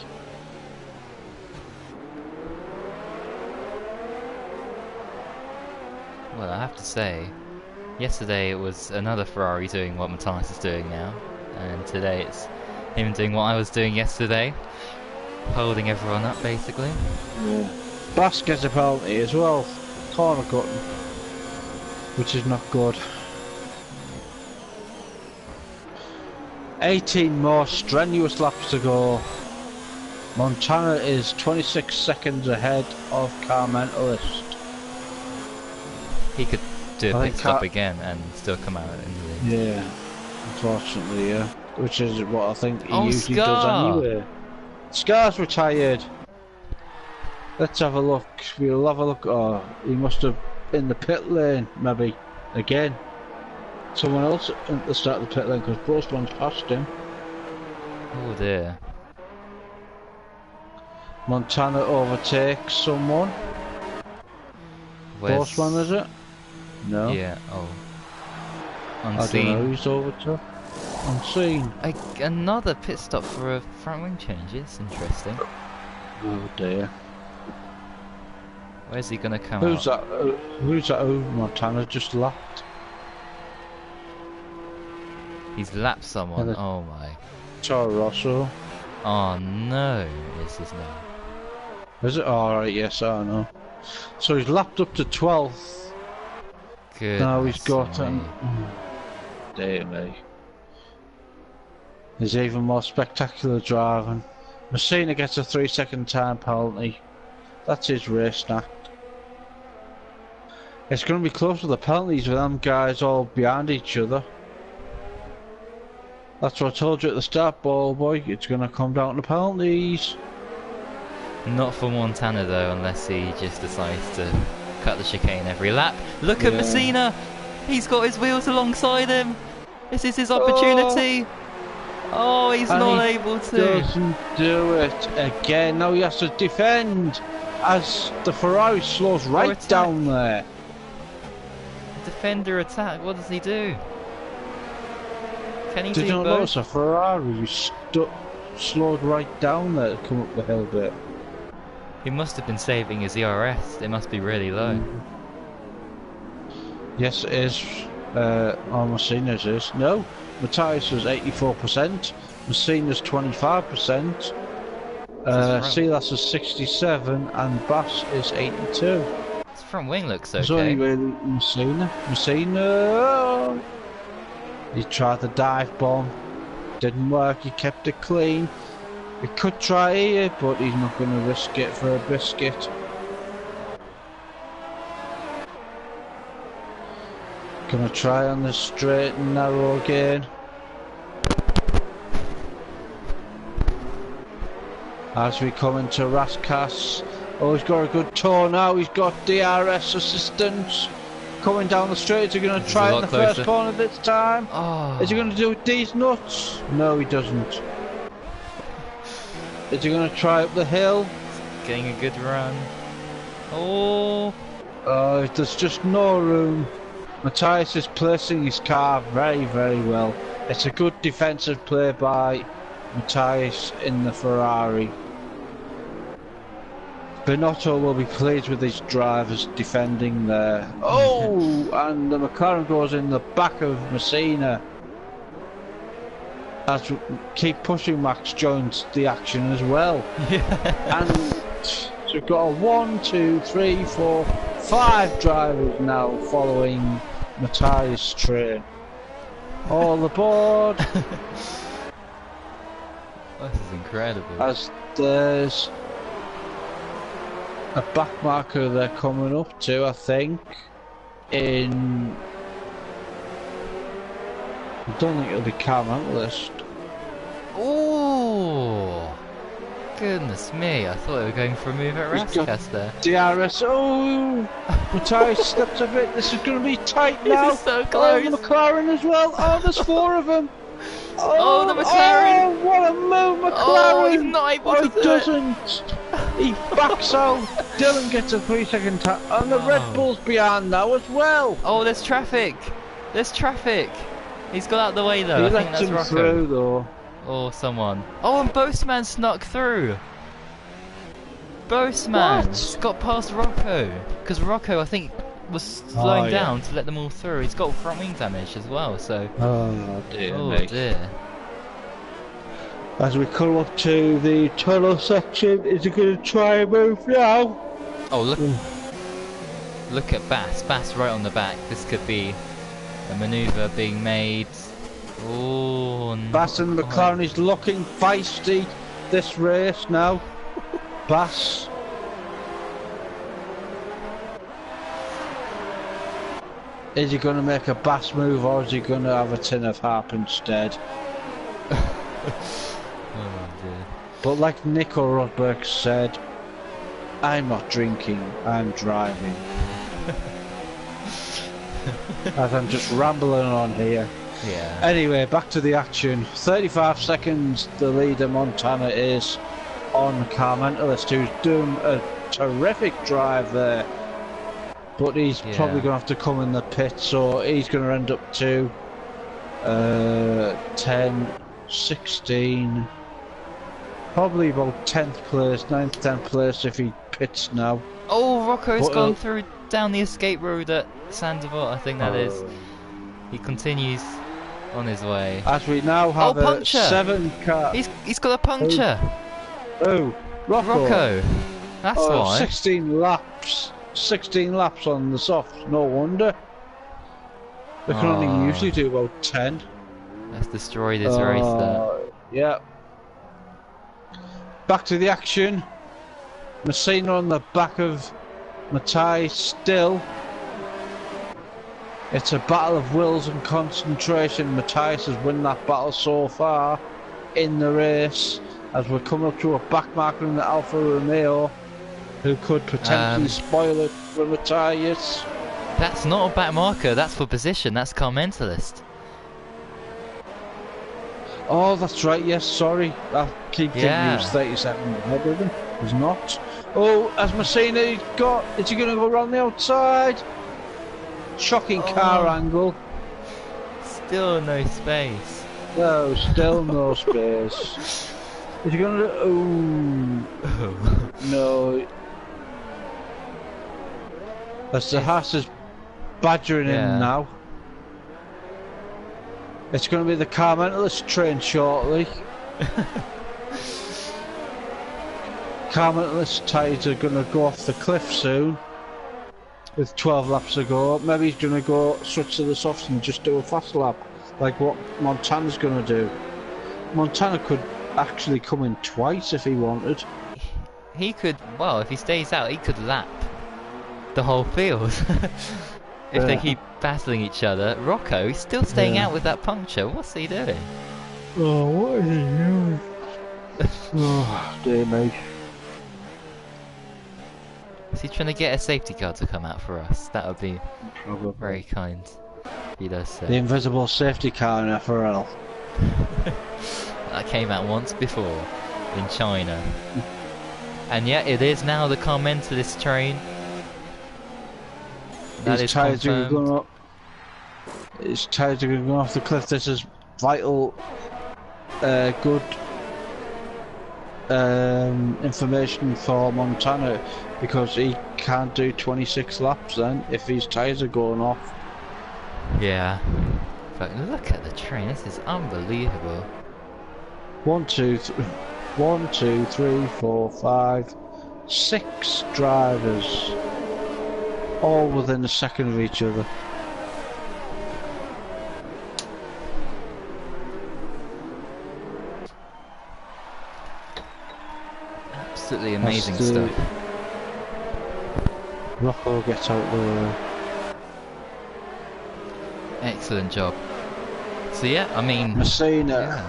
Well, I have to say, yesterday it was another Ferrari doing what Matthias is doing now, and today it's him doing what I was doing yesterday, holding everyone up basically. Yeah. Bass gets a penalty as well, corner cutting, which is not good. 18 more strenuous laps to go. Montana is 26 seconds ahead of car mentalist. He could do a pit stop again and still come out in the... Yeah, unfortunately, yeah. Which is what I think he usually Scar! does anyway. Scar's retired. Let's have a look. We'll have a look. Oh, he must have in the pit lane, maybe. Again. Someone else at the start of the pit lane because Postman's passed him. Oh dear. Montana overtakes someone. Where's... Postman, is it? No. Yeah, oh. Unseen. I don't know who's overtook. Unseen. Another pit stop for a front wing change. It's interesting. Oh dear. Where's he gonna come Who's out? Who's that? Who Montana just lapped? He's lapped someone. Yeah, oh my. Toro Rosso. Oh no, this is no. Is it? Alright, yes, I know. So he's lapped up to 12th. Good. Now he's got dear me. There's even more spectacular driving. Messina gets a 3-second time penalty. That's his race now. It's going to be close to the penalties with them guys all behind each other. That's what I told you at the start, ball boy. It's going to come down to penalties. Not for Montana though, unless he just decides to cut the chicane every lap. Look at Messina! He's got his wheels alongside him! This is his opportunity! Oh, he's not able to! Doesn't do it again. Now he has to defend as the Ferrari slows right down there. Defender attack, what does he do? Can he Did do you not both? notice a Ferrari slowed right down there to come up the hill bit? He must have been saving his ERS, it must be really low. Yes it is. Messina's is. No, Matthias is 84%, Messina's 25%, Silas is 67 and Bass is 82. His front wing looks okay. It's only really Messina. He tried the dive bomb, didn't work, he kept it clean. He could try here, but he's not going to risk it for a biscuit. Gonna try on the straight and narrow again. As we come into Raskas. Oh, he's got a good toe now, he's got DRS assistance. Coming down the straight, is he going to try it in the first corner this time? Oh. Is he going to do these nuts? No, he doesn't. Is he going to try up the hill? Getting a good run. Oh. Oh, there's just no room. Matthias is placing his car very, very well. It's a good defensive play by Matthias in the Ferrari. Binotto will be pleased with his drivers defending there. Oh, and the McLaren goes in the back of Messina. As we keep pushing, Max joins the action as well. And so we've got a 1, 2, 3, 4, 5 drivers now following Matthias' train. All aboard. This is incredible. As there's a back marker they're coming up to, I think, in... I don't think it'll be car mentalist. Oh, goodness me! I thought they were going for a move at Raskas there. DRS. Oh, Matthias slipped a bit. This is going to be tight now. This is so close. Oh, the McLaren as well. Oh, there's 4 of them. Oh, the McLaren! Oh, what a move, McLaren! Oh, he's not able to do it. Doesn't. He backs out. Dylan gets a 3-second tap, and the Red Bull's behind now as well. Oh, there's traffic. There's traffic. He's got out the way though. He I think lets that's him Rocco. through though. Or someone. Oh, and Boastman snuck through. Boastman got past Rocco because Rocco, I think, was slowing yeah. down to let them all through. He's got front wing damage as well, so... Oh dear Oh me. dear. As we come up to the tunnel section, is he going to try and move now? Oh, look at Bass. Bass right on the back. This could be a manoeuvre being made. Oh, no. Bass and McLaren is looking feisty this race now. Bass. Is he going to make a Bass move, or is he going to have a tin of Harp instead? Oh dear. But like Nico Rosberg said, I'm not drinking, I'm driving. As I'm just rambling on here. Yeah. Anyway, back to the action. 35 seconds the leader Montana is on Car Mentalist, who's doing a terrific drive there. But he's probably going to have to come in the pit, so he's going to end up to 10, 16, probably about 10th place, 9th, 10th place if he pits now. Oh, Rocco's gone through down the escape road at Sandoval, I think that is. He continues on his way. As we now have a puncture. 7 car. He's got a puncture. Oh, Rocco. That's why. 16 laps. 16 laps on the soft. No wonder. They can only usually do about 10. Let's destroy this race there. Yeah. Back to the action. Messina on the back of Matai still. It's a battle of wills and concentration. Matthias has won that battle so far in the race, as we're coming up to a back marker in the Alfa Romeo, who could potentially spoil it for Matthias. That's not a back marker, that's for position, that's Car Mentalist. Oh, that's right, yes, sorry. I keep thinking he was 37 ahead of him. He's not. Oh, as Messina is he going to go around the outside? Shocking car angle. Still no space. No, still no space. Is he going to... Oh. No. As the Haas is badgering him now. It's going to be the Car Mentalist train shortly. Car Mentalist tyres are going to go off the cliff soon. With 12 laps to go. Maybe he's going to go switch to the softs and just do a fast lap. Like what Montana's going to do. Montana could actually come in twice if he wanted. He could, well, if he stays out, he could lap the whole field. If they keep battling each other. Rocco, he's still staying out with that puncture. What's he doing? Oh, what is he doing? Oh, dear me. Is he trying to get a safety car to come out for us? That would be very kind. If he does so. The invisible safety car in FRL. That came out once before in China. And yet it is now the Car Mentalist train. That is confirmed. His tyres are going to go off the cliff. This is vital, good information for Montana, because he can't do 26 laps then if his tyres are going off. Yeah. But look at the train. This is unbelievable. 1, 2, 3, 4, 5, 6 drivers, all within a second of each other. Absolutely amazing stuff. Rocco gets out there. Excellent job. So yeah, I mean, Messina. Yeah.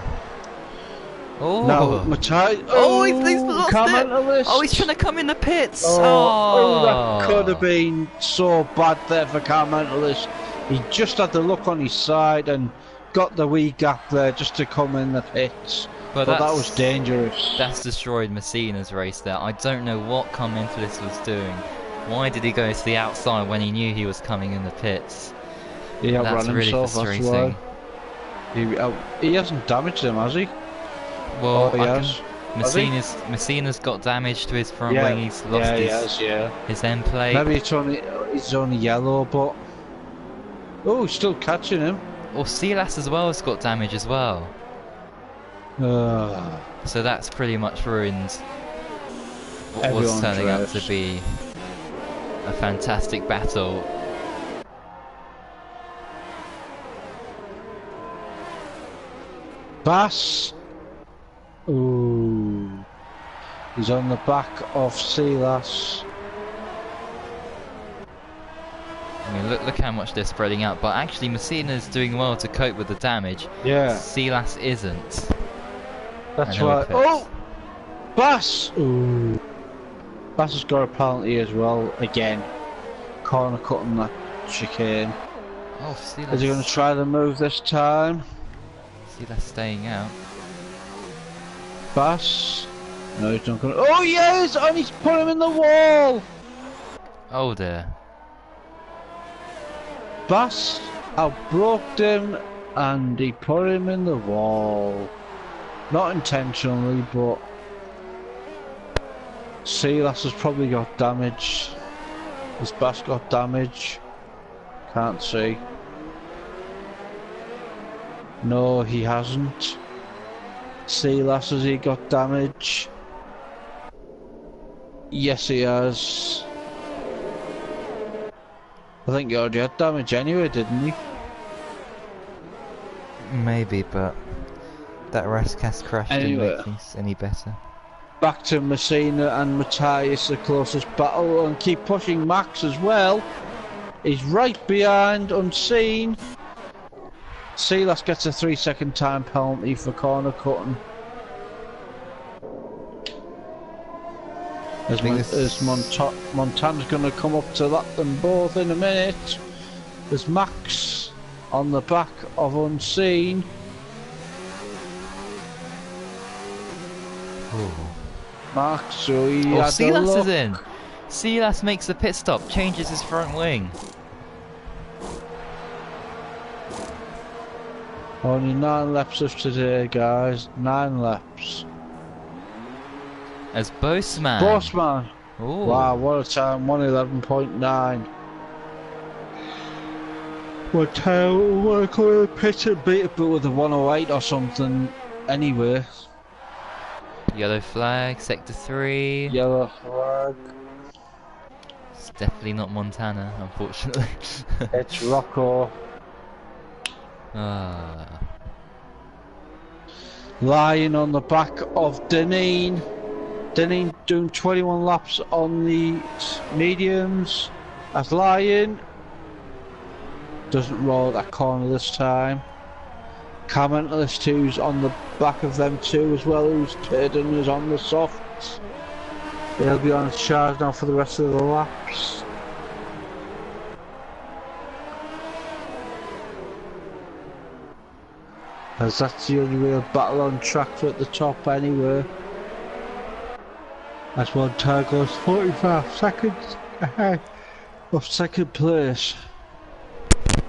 Oh, no, Matthias. He's lost it. Oh, he's trying to come in the pits. That could have been so bad there for Car Mentalist. He just had the look on his side and got the wee gap there just to come in the pits. But that was dangerous. That's destroyed Messina's race there. I don't know what Car Mentalist was doing. Why did he go to the outside when he knew he was coming in the pits? He outran himself, frustrating. That's why. He hasn't damaged him, has he? Well, Messina's got damage to his front wing. He's lost his end plate. Maybe it's only yellow, but oh, still catching him. Or Silas as well has got damage as well. So that's pretty much ruined what was turning out to be a fantastic battle. Bass. Ooh. He's on the back of Silas. I mean, look how much they're spreading out. But actually, Messina's doing well to cope with the damage. Yeah. Silas isn't. That's right. Oh! Bass! Ooh. Bass has got a penalty as well, again. Corner cutting that chicane. Oh, Silas. Is he going to try the move this time? Silas staying out. Bass? No, he's not going to. Oh, yes! And he's put him in the wall! Oh, dear. Bass outbroked him and he put him in the wall. Not intentionally, but Silas has probably got damage. Has Bass got damage? Can't see. No, he hasn't. Silas, has he got damage? Yes, he has. I think he already had damage anyway, didn't he? Maybe, but that Rascas crash didn't make things any better. Back to Messina and Matthias, the closest battle, and keep pushing Max as well. He's right behind, unseen. Silas gets a 3-second time penalty for corner cutting. As Montana's going to come up to that them both in a minute. There's Max on the back of Unseen. Ooh. Max, so he had Silas a look. is in. Silas makes the pit stop, changes his front wing. Only 9 laps of today, guys. 9 laps. As Bossman. Bossman. Ooh. Wow, what a time. 111.9. What time? What a come in the pit and beat it, but with a 108 or something. Anyway. Yellow flag, sector 3. Yellow flag. It's definitely not Montana, unfortunately. It's Rocco. Ah. Lying on the back of Deneen. Deneen doing 21 laps on the mediums. As Lion doesn't roll that corner this time. Commentalist who's on the back of them too as well, who's turning is on the softs. They'll be on charge now for the rest of the laps. As that's the only real battle on track for at the top anyway. As one tire goes 45 seconds ahead of second place.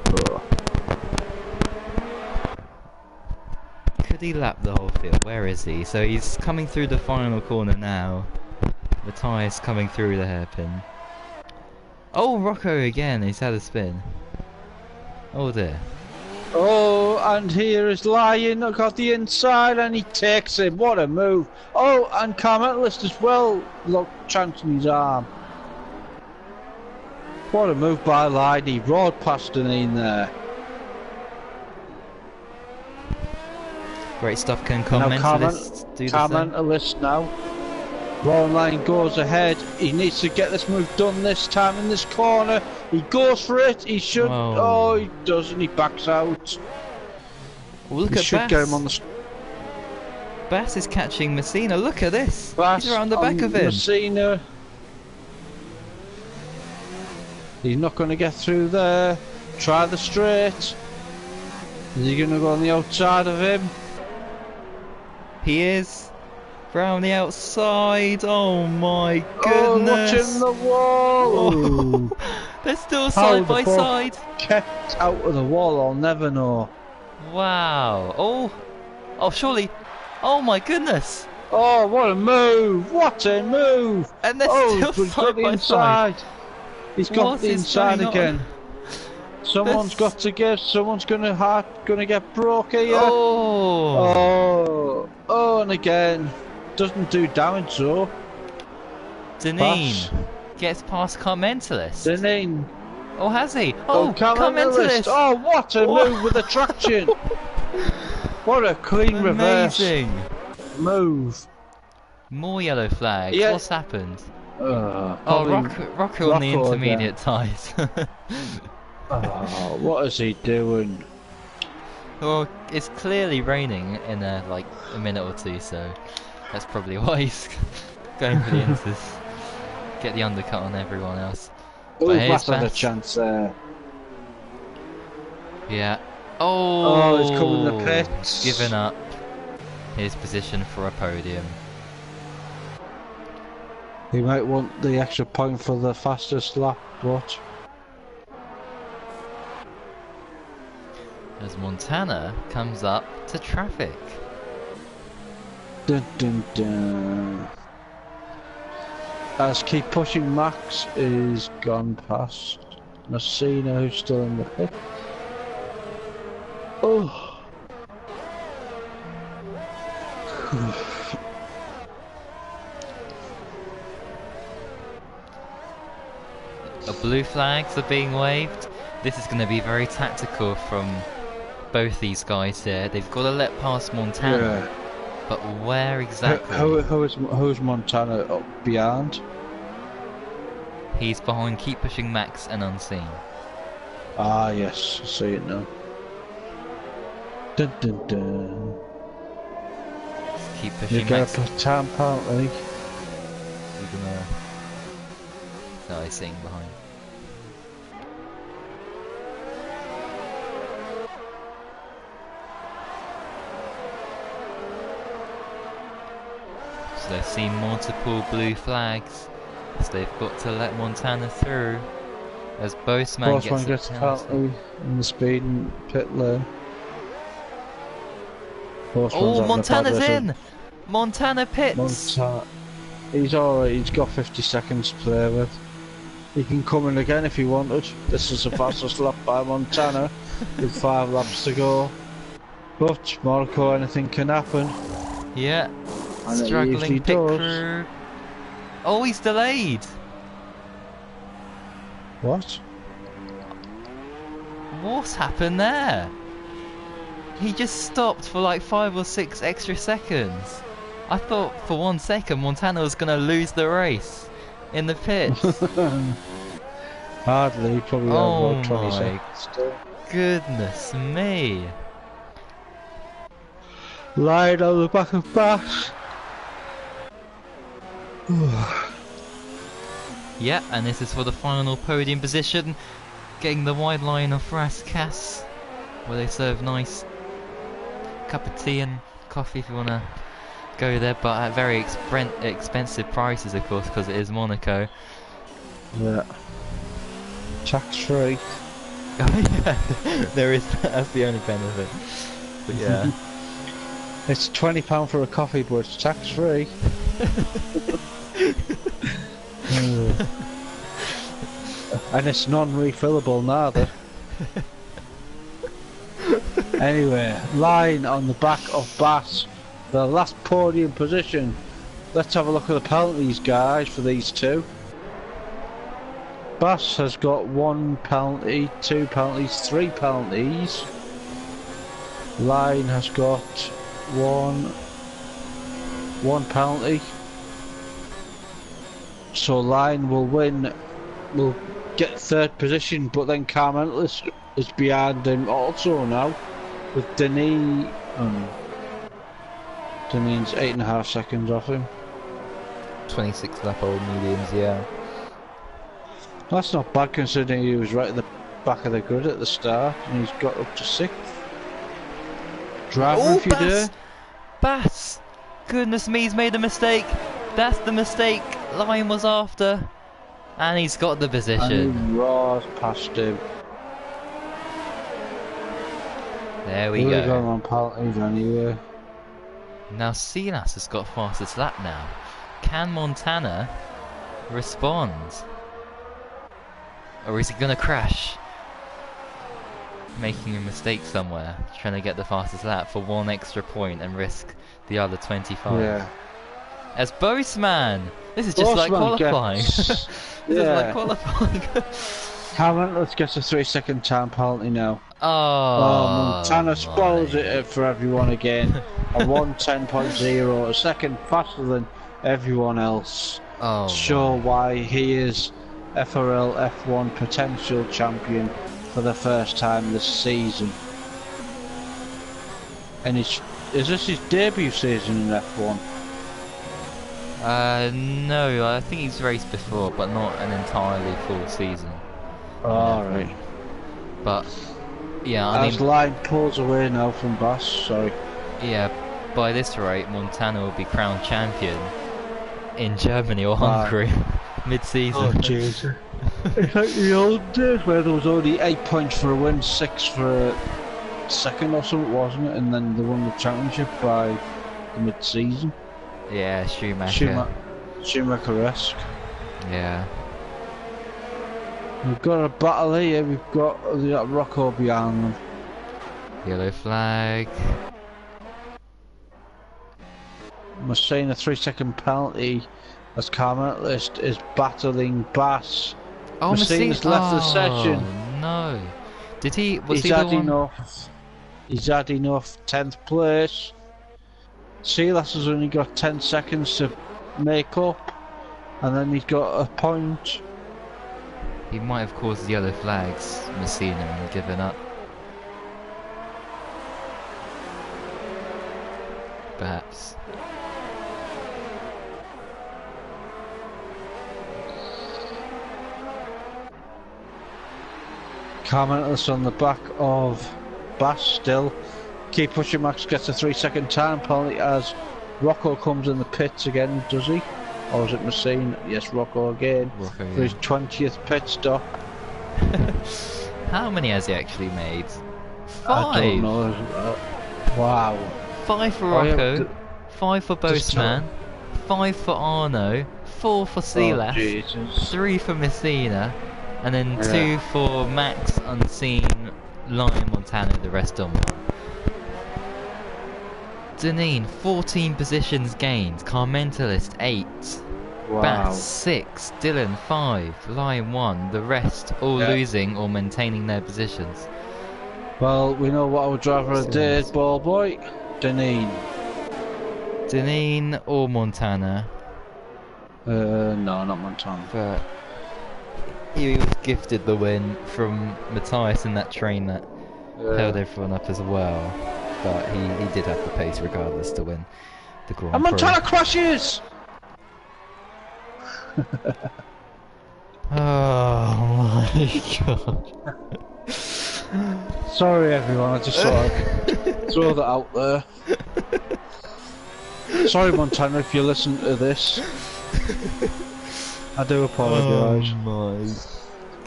Oh. Could he lap the whole field? Where is he? So he's coming through the final corner now. The tyre's coming through the hairpin. Oh, Rocco again. He's had a spin. Oh dear. Oh, and here is Lion, got the inside and he takes it. What a move. Oh, and Commentalist as well. Look, chancing his arm. What a move by Lion. He roared past Deneen there. Great stuff. Can Commentalist do the same? Commentalist now. Rowan Line goes ahead. He needs to get this move done this time in this corner. He goes for it. He should. Whoa. Oh, he doesn't. He backs out. Well, look He at should Bass. get him on the. Bass is catching Messina. Look at this. Bass He's around the back of him. Messina. He's not going to get through there. Try the straight. Is he going to go on the outside of him? He is. Round the outside. Oh my Oh, goodness. watching the wall. Oh. They're still side by side. Kept out of the wall, I'll never know. Wow. Oh. Oh, surely. Oh my goodness. Oh, what a move! What a move! And they're Oh, still but he's got side the by side. inside. He's got What the is inside going on? again. Someone's This- got to give. Someone's gonna get broke here. Oh, Oh, and again, doesn't do damage though. Deneen gets past Car Mentalist. Deneen. Oh, has he? Oh, Car Mentalist. Oh, what a move with the traction! What a clean reverse Amazing. move. More yellow flags. Yeah. What's happened? Oh, Rocco on the Rocco intermediate tyres. Oh, what is he doing? Well, it's clearly raining in like a minute or two, so that's probably why he's going for the inters. Get the undercut on everyone else. Oh, But here's Bass had a Bass. chance there. Yeah. Oh, he's coming in the pits. Giving up his position for a podium. He might want the extra point for the fastest lap, but As Montana comes up to traffic. dun dun dun. As Keep Pushing Max is gone past Messina, who's still in the pit. Oh. Blue flags are being waved. This is going to be very tactical from both these guys here. They've got to let past Montana, but where exactly? Who's Montana up behind? He's behind Keep Pushing Max and Unseen. Ah, yes, I see it now. Dun dun dun. Keep You Pushing gotta Max. put time penalty. We're gonna. No, he's sitting behind. So they've seen multiple blue flags, so they've got to let Montana through. As Boseman Gets a penalty in the speed and pit lane. Oh, Montana's in! Montana pits! He's alright, he's got 50 seconds to play with. He can come in again if he wanted. This is the fastest lap by Montana with 5 laps to go. But Monaco, anything can happen. Yeah, And it struggling usually pit does. crew. Oh, he's delayed! What? What's happened there? He just stopped for like 5 or 6 extra seconds. I thought for 1 second Montana was gonna lose the race in the pits. Hardly, probably Oh about 20 my seconds still. goodness me. Lying on the back of Bass. Yeah, and this is for the final podium position. Getting the wide line of Rascas, where they serve nice cup of tea and coffee if you want to go there, but at very expensive prices, of course, because it is Monaco. Yeah. Tax free. Oh yeah, there is. That's the only benefit. But yeah. It's £20 for a coffee, but it's tax free. And it's non-refillable neither. Anyway, line on the back of Bass, the last podium position. Let's have a look at the penalties, guys, for these two. Bass has got 1 penalty, 2 penalties, 3 penalties. Line has got one penalty. So Line will win, will get 3rd position, but then Carmentless is behind him also now, with Deneen's 8.5 seconds off him. 26 lap old mediums, yeah. That's not bad considering he was right at the back of the grid at the start and he's got up to 6th. Driver if you dare. Bass! Goodness me, he's made a mistake. That's the mistake Lion was after. And he's got the position. And he roars past him. There we He would have go. gone on penalties anyway. Now Silas has got fastest lap now. Can Montana respond? Or is he gonna crash? Making a mistake somewhere, trying to get the fastest lap for 1 extra point and risk the other 25. Yeah. As Boseman! This is just like qualifying. This is like qualifying. Let's get a 3-second time penalty now. Oh, Montana spoils it for everyone again. A 1:10.0, a second faster than everyone else. Oh, show why he is FRL F1 potential champion for the first time this season. And is this his debut season in F1? No, I think he's raced before, but not an entirely full season. Alright. But, yeah, I As mean... line pulls away now from Bass, sorry. Yeah, by this rate, Montana will be crowned champion in Germany or Hungary mid-season. Oh, jeez. It's like the old days where there was only 8 points for a win, 6 for a second or something, wasn't it? And then they won the championship by the mid-season. Yeah, Schumacher. Schumacher-esque. Yeah. We've got a battle here, we've got Rocco behind them. Yellow flag. We're seeing a 3-second penalty as Carmen List is battling Bass. Oh, Messina's left the session. No. Did he? Was He's he the adding one? off. He's adding off 10th place. Silas has only got 10 seconds to make up, and then he's got a point. He might have caused the yellow flags, Messina, and given up. Perhaps. Carmentus on the back of Bass still. Keep pushing. Max gets a 3-second time penalty as Rocco comes in the pits again, does he? Or is it Messina? Yes, Rocco again. Rocco, for his 20th pit stop. How many has he actually made? 5! I don't know. Wow. 5 for Rocco, 5 for Boseman, 5 for Arno, 4 for Silas, 3 for Messina, and then 2 for Max, Unseen, Lion, Montana, the rest on 1. Deneen, 14 positions gained, Carmentalist 8, Wow. Bass 6, Dylan 5, Lion 1, the rest all losing or maintaining their positions. Well, we know what our driver did, ball boy. Deneen. Deneen or Montana? No, not Montana. But he was gifted the win from Matthias in that train that held everyone up as well. But he did have the pace regardless to win the Grand Prix. And Montana crashes! Oh my god. Sorry everyone, I just thought I'd throw that out there. Sorry Montana if you listen to this. I do apologise. Oh my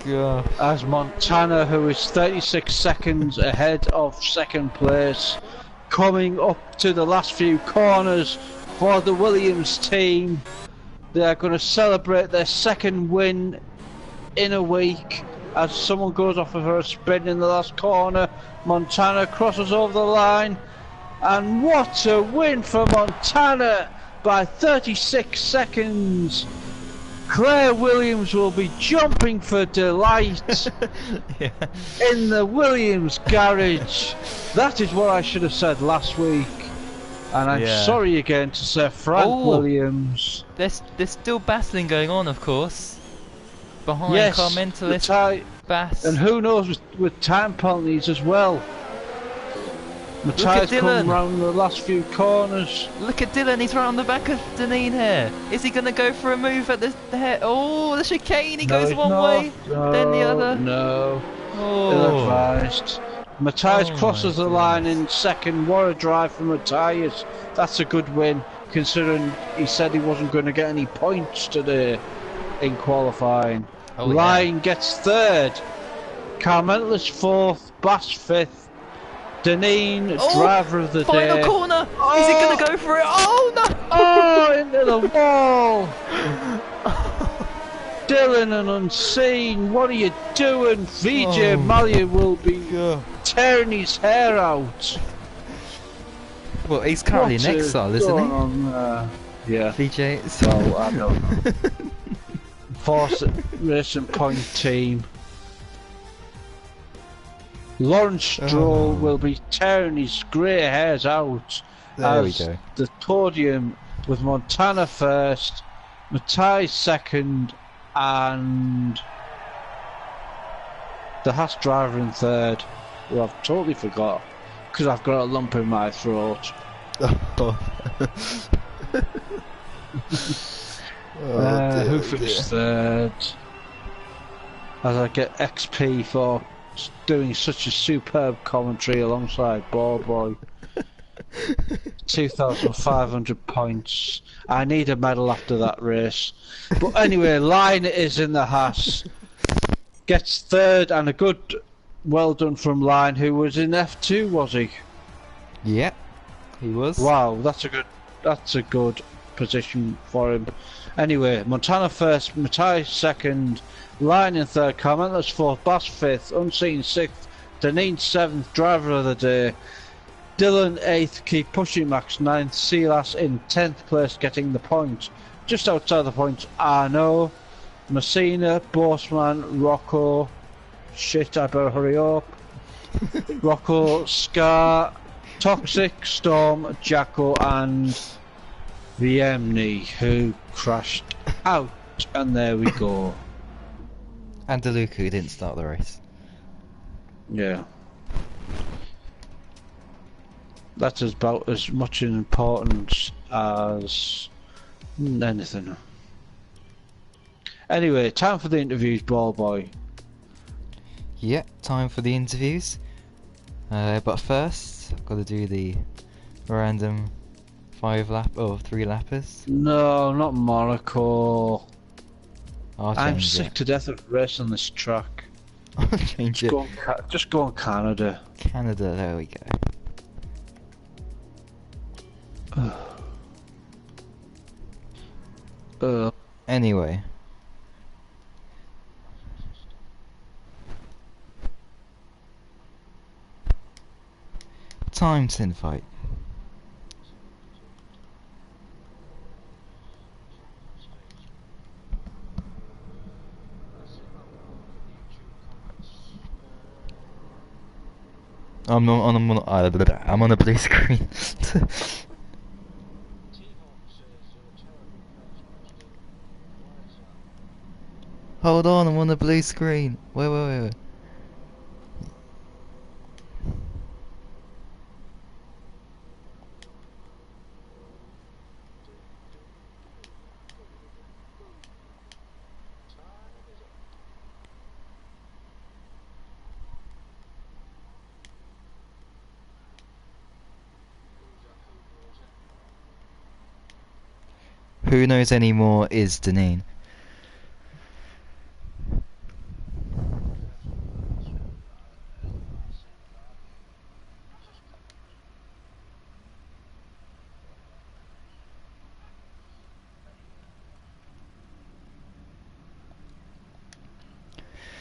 god. As Montana, who is 36 seconds ahead of second place, coming up to the last few corners for the Williams team. They are going to celebrate their second win in a week as someone goes off of her spin in the last corner. Montana crosses over the line, and what a win for Montana by 36 seconds. Claire Williams will be jumping for delight in the Williams garage. That is what I should have said last week. And I'm sorry again to Sir Frank Williams. There's still battling going on, of course. Behind Carmentalist, Bass. And who knows with time penalties as well. Matthias come round the last few corners. Look at Dylan, he's right on the back of Deneen here. Is he going to go for a move at the head? Oh, the chicane, he goes one way, then the other. No, ill-advised. Matthias crosses the line in second. What a drive from Matthias. That's a good win, considering he said he wasn't going to get any points today in qualifying. Line gets third. Carmentalist fourth, Bass fifth. Deneen, Oh, driver of the final day. corner! Oh! Is he gonna go for it? Oh no! Oh, into the wall! Dylan and Unseen, what are you doing? VJ Malia will be tearing his hair out. Well, he's currently in exile, isn't he? Yeah. VJ. Well, I don't know. Force Racing Point team. Lawrence Stroll will be tearing his grey hairs out as the podium with Montana first, Matthias second, and the Haas driver in third, who I've totally forgot because I've got a lump in my throat. Who finished third? As I get XP for doing such a superb commentary alongside Ball Boy. 2,500 points. I need a medal after that race. But anyway, Line is in the Haas. Gets third, and a good well done from Line, who was in F2, was he? Yeah, he was. Wow, that's a good position for him. Anyway, Montana first, Matthias second, Line in third, Carmentos fourth, Bass fifth, Unseen sixth, Deneen seventh, driver of the day, Dylan 8th, keep pushing Max 9th, Silas in 10th place getting the point. Just outside the points, Arno, Messina, Bossman, Rocco, shit I better hurry up, Rocco, Scar, Toxic, Storm, Jacko and Viemni, who crashed out, and there we go. And DeLuca, who didn't start the race. Yeah. That's about as much importance as anything. Anyway, time for the interviews, Ball Boy. Yeah, time for the interviews. But first, I've got to do the random 3 lappers. No, not Monaco. I'm sick it. to death of racing this track. I'll change it. Just go on Canada. Canada, there we go. Anyway. Time to invite. I'm on a blue screen. Hold on, I'm on a blue screen. Wait. Who knows anymore is Deneen.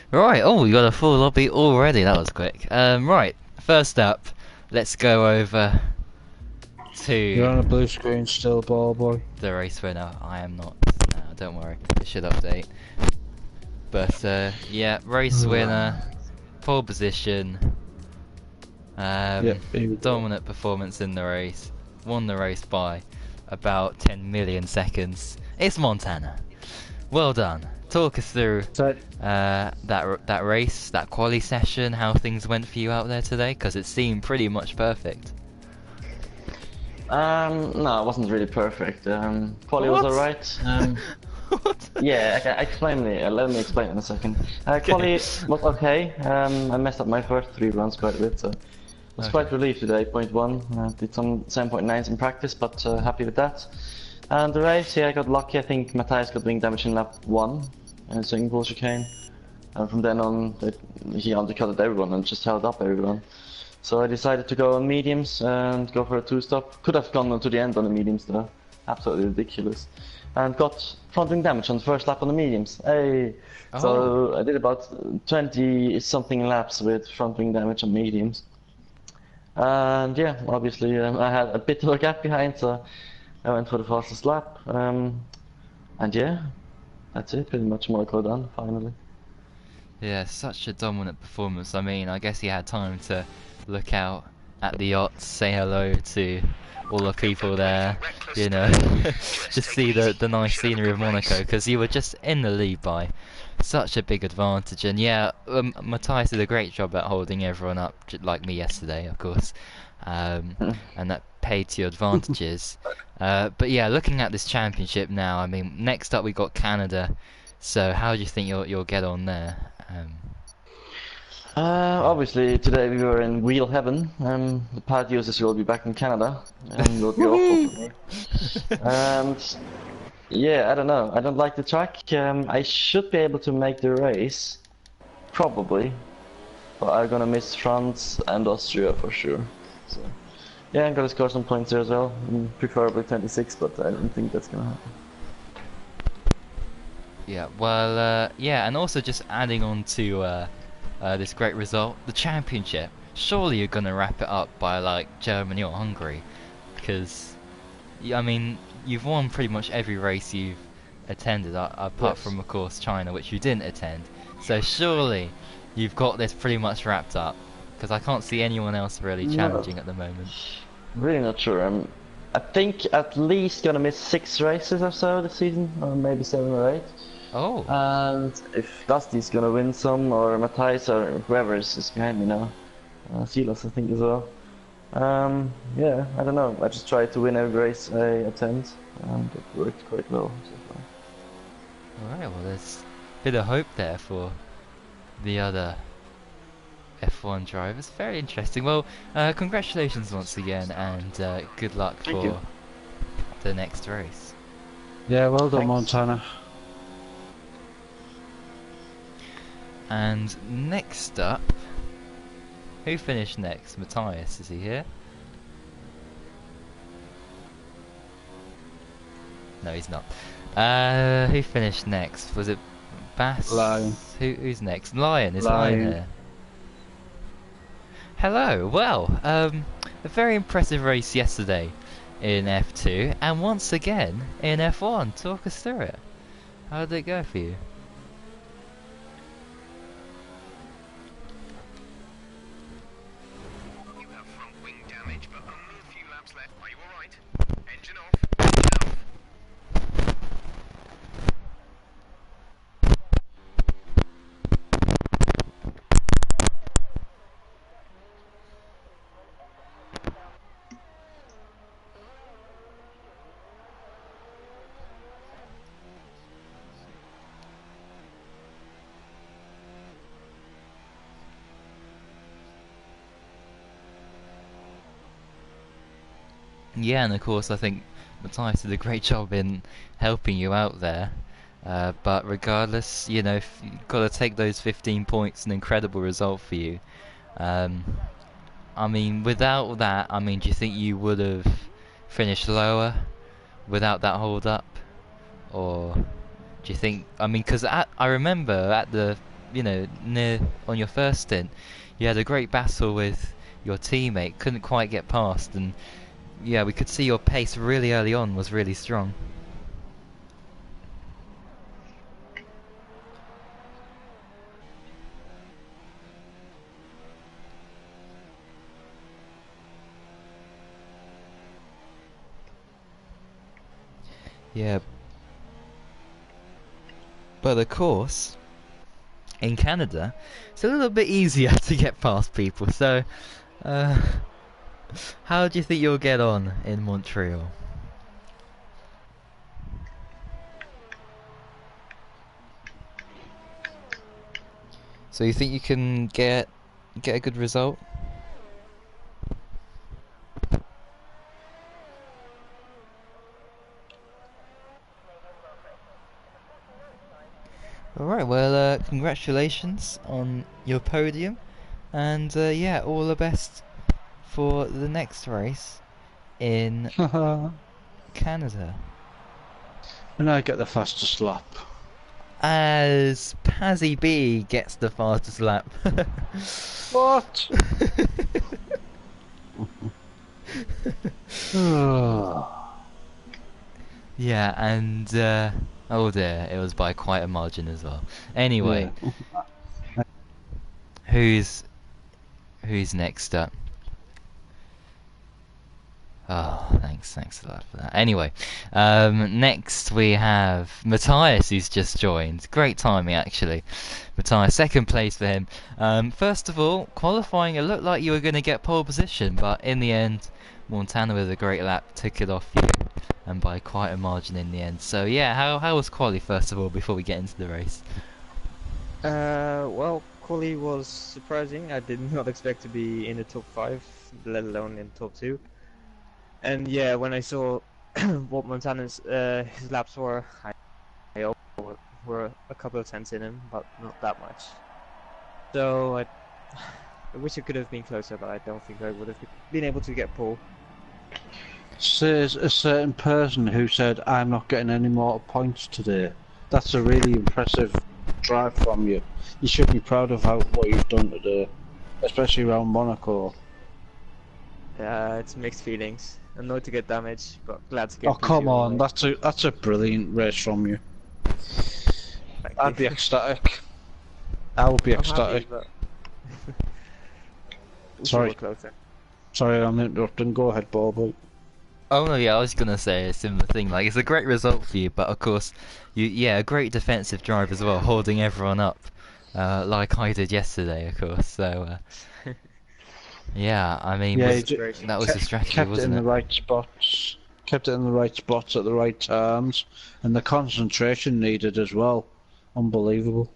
Right, oh, we got a full lobby already, that was quick. Right, first up, let's go over to... You're on a blue screen still, Ball Boy. The race winner. I am not. No, don't worry, it should update. But, yeah, race winner, pole position, dominant performance in the race, won the race by about 10 million seconds. It's Montana. Well done. Talk us through that race, that quali session, how things went for you out there today, because it seemed pretty much perfect. No, it wasn't really perfect. Quali was alright. What? Yeah, I explain it. Let me explain in a second. Quali was okay. I messed up my first 3 runs quite a bit, so I was quite relieved today. 8.1. Did some 7.9s in practice, but happy with that. And the race, yeah, I got lucky. I think Matthias got wing damage in lap 1 in Singapore chicane. And from then on, he undercutted everyone and just held up everyone. So I decided to go on mediums and go for a two-stop. Could have gone to the end on the mediums though. Absolutely ridiculous. And got front wing damage on the first lap on the mediums. Hey! Oh. So I did about 20 something laps with front wing damage on mediums. And yeah, obviously I had a bit of a gap behind, so I went for the fastest lap. And yeah, that's it. Pretty much Monaco done finally. Yeah, such a dominant performance. I mean, I guess he had time to look out at the yachts, say hello to all the people there, you know, just see the nice scenery of Monaco, because you were just in the lead by such a big advantage. And yeah, Matthias did a great job at holding everyone up, like me yesterday, of course, and that paid to your advantages. But yeah, looking at this championship now, I mean, next up we got Canada. So how do you think you'll get on there? Obviously today we were in wheel heaven. The pad users will be back in Canada, and will be awful for me. And yeah, I don't know. I don't like the track. I should be able to make the race, probably, but I'm gonna miss France and Austria for sure. So yeah, I'm gonna score some points there as well. Preferably 26, but I don't think that's gonna happen. Yeah, well, yeah, and also just adding on to this great result, the championship. Surely you're gonna wrap it up by like Germany or Hungary, because I mean you've won pretty much every race you've attended, apart from of course China, which you didn't attend. So surely you've got this pretty much wrapped up, because I can't see anyone else really challenging at the moment. Really not sure. I think at least gonna miss 6 races or so this season, or maybe 7 or 8. Oh. And if Dusty's gonna win some, or Matthias, or whoever is behind me now, Silas I think as well. Yeah, I don't know. I just try to win every race I attend, and it worked quite well so far. Alright, well there's a bit of hope there for the other F1 drivers. Very interesting. Well, congratulations once again, and good luck for the next race. Yeah, well done, Thanks. Montana. And next up, who finished next? Matthias, is he here? No, he's not. Who finished next? Was it Bass? Lion. Who's next? Lion, is Lion here? Hello, well, a very impressive race yesterday in F2, and once again in F1. Talk us through it. How did it go for you? Yeah, and of course I think Matthias did a great job in helping you out there. But regardless, you know, you've got to take those 15 points, an incredible result for you. I mean, without that, I mean, do you think you would have finished lower without that hold up? Or do you think, I mean, because I remember at the, you know, on your first stint, you had a great battle with your teammate, couldn't quite get past, and yeah, we could see your pace really early on was really strong. Yeah. But of course, in Canada, it's a little bit easier to get past people, so how do you think you'll get on in Montreal? So you think you can get a good result? Alright, well, congratulations on your podium, and yeah, all the best for the next race in Canada. And I get the fastest lap. As Pazzy B gets the fastest lap. What? Yeah, and oh dear, it was by quite a margin as well. Anyway, Yeah. who's next up? Oh, thanks a lot for that. Anyway, next we have Matthias, who's just joined. Great timing, actually. Matthias, second place for him. First of all, qualifying, it looked like you were going to get pole position, but in the end, Montana with a great lap took it off you, and by quite a margin in the end. So yeah, how was quali first of all before we get into the race? Well, quali was surprising. I did not expect to be in the top 5, let alone in top 2. And yeah, when I saw what Montana's his laps were, I hope were a couple of tenths in him, but not that much. So I wish it could have been closer, but I don't think I would have been able to get pole. Says a certain person who said, "I'm not getting any more points today." That's a really impressive drive from you. You should be proud of what you've done today, especially around Monaco. It's mixed feelings. Annoyed to get damaged, but glad to get. Oh come on, that's a brilliant race from you. I'd be ecstatic. I would be ecstatic. Happy, Sorry, I'm interrupting. Go ahead, Bob. Oh no, yeah, I was gonna say a similar thing. Like, it's a great result for you, but of course, a great defensive drive as well, holding everyone up, like I did yesterday, of course. So, yeah, I mean, Yeah, that was the strategy, kept wasn't it in the right spots. Kept it in the right spots at the right times, and the concentration needed as well. Unbelievable.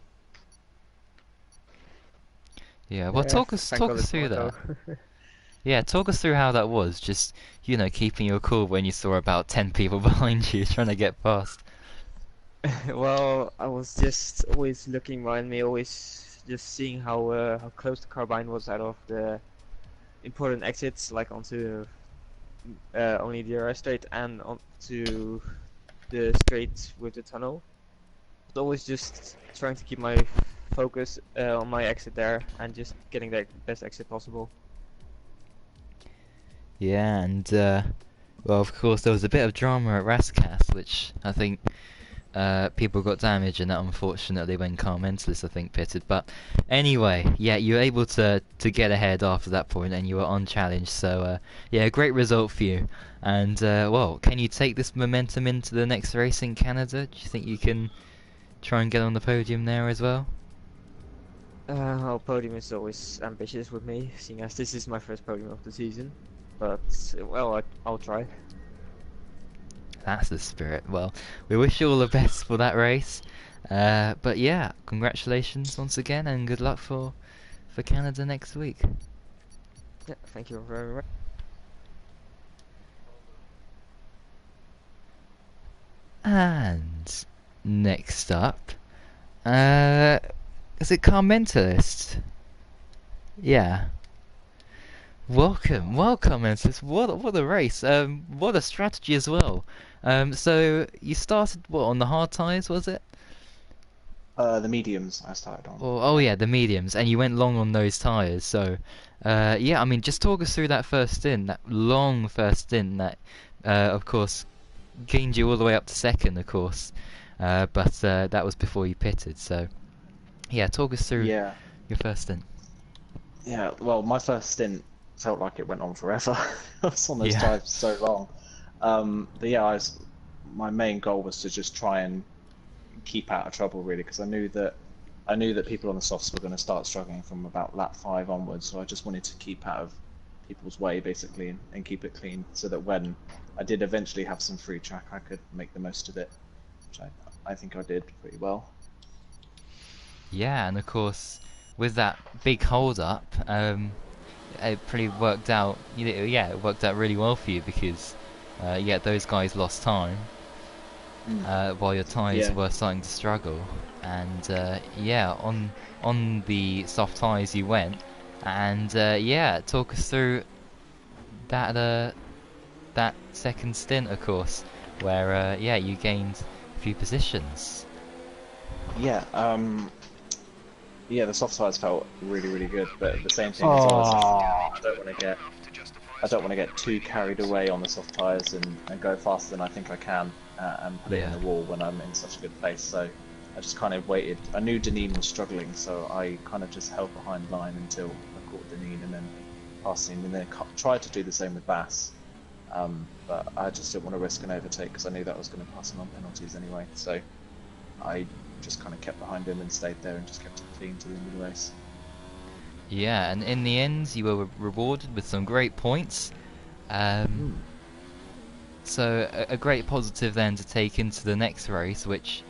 Yeah, well, talk us through that. Yeah, talk us through how that was. Just, keeping your cool when you saw about 10 people behind you trying to get past. Well, I was just always looking behind me, always just seeing how close the carbine was out of the important exits, like onto only the RS straight and onto the straight with the tunnel. But always just trying to keep my focus on my exit there and just getting the best exit possible. Yeah, and well, of course, there was a bit of drama at Rascas, which I think people got damaged, and that unfortunately when Car Mentalist, I think, pitted. But anyway, yeah, you were able to get ahead after that point, and you were unchallenged. So yeah, great result for you. And well, can you take this momentum into the next race in Canada? Do you think you can try and get on the podium there as well? Well, podium is always ambitious with me, seeing as this is my first podium of the season. But, well, I'll try. That's the spirit. Well, we wish you all the best for that race. But yeah, congratulations once again, and good luck for Canada next week. Yeah, thank you very much. And next up, is it Car Mentalist? Yeah. Welcome, Mentalist. What a race. What a strategy as well. So you started on the hard tyres, was it? The mediums I started on. Oh yeah, the mediums, and you went long on those tyres. So, yeah, I mean, just talk us through that first stint, that long first stint that, of course, gained you all the way up to second, of course. But that was before you pitted. So, yeah, talk us through your first stint. Yeah, well, my first stint felt like it went on forever. I was on those tyres so long. But yeah, my main goal was to just try and keep out of trouble, really, because I knew that people on the softs were going to start struggling from about lap 5 onwards. So I just wanted to keep out of people's way, basically, and keep it clean, so that when I did eventually have some free track, I could make the most of it, which I think I did pretty well. Yeah, and of course, with that big hold up, it pretty worked out. It worked out really well for you because, those guys lost time while your tyres were starting to struggle, and on the soft tyres you went, and talk us through that second stint, of course, where yeah, you gained a few positions. Yeah, yeah, the soft tyres felt really good, but the same thing as well as I don't want to get too carried away on the soft tyres and go faster than I think I can and put it in the wall when I'm in such a good place. So I just kind of waited. I knew Deneen was struggling, so I kind of just held behind line until I caught Deneen and then passed him, and then tried to do the same with Bass. But I just didn't want to risk an overtake because I knew that was going to pass him on penalties anyway. So I just kind of kept behind him and stayed there and just kept it clean to the end of the race. Yeah, and in the end, you were rewarded with some great points. So a great positive then to take into the next race, which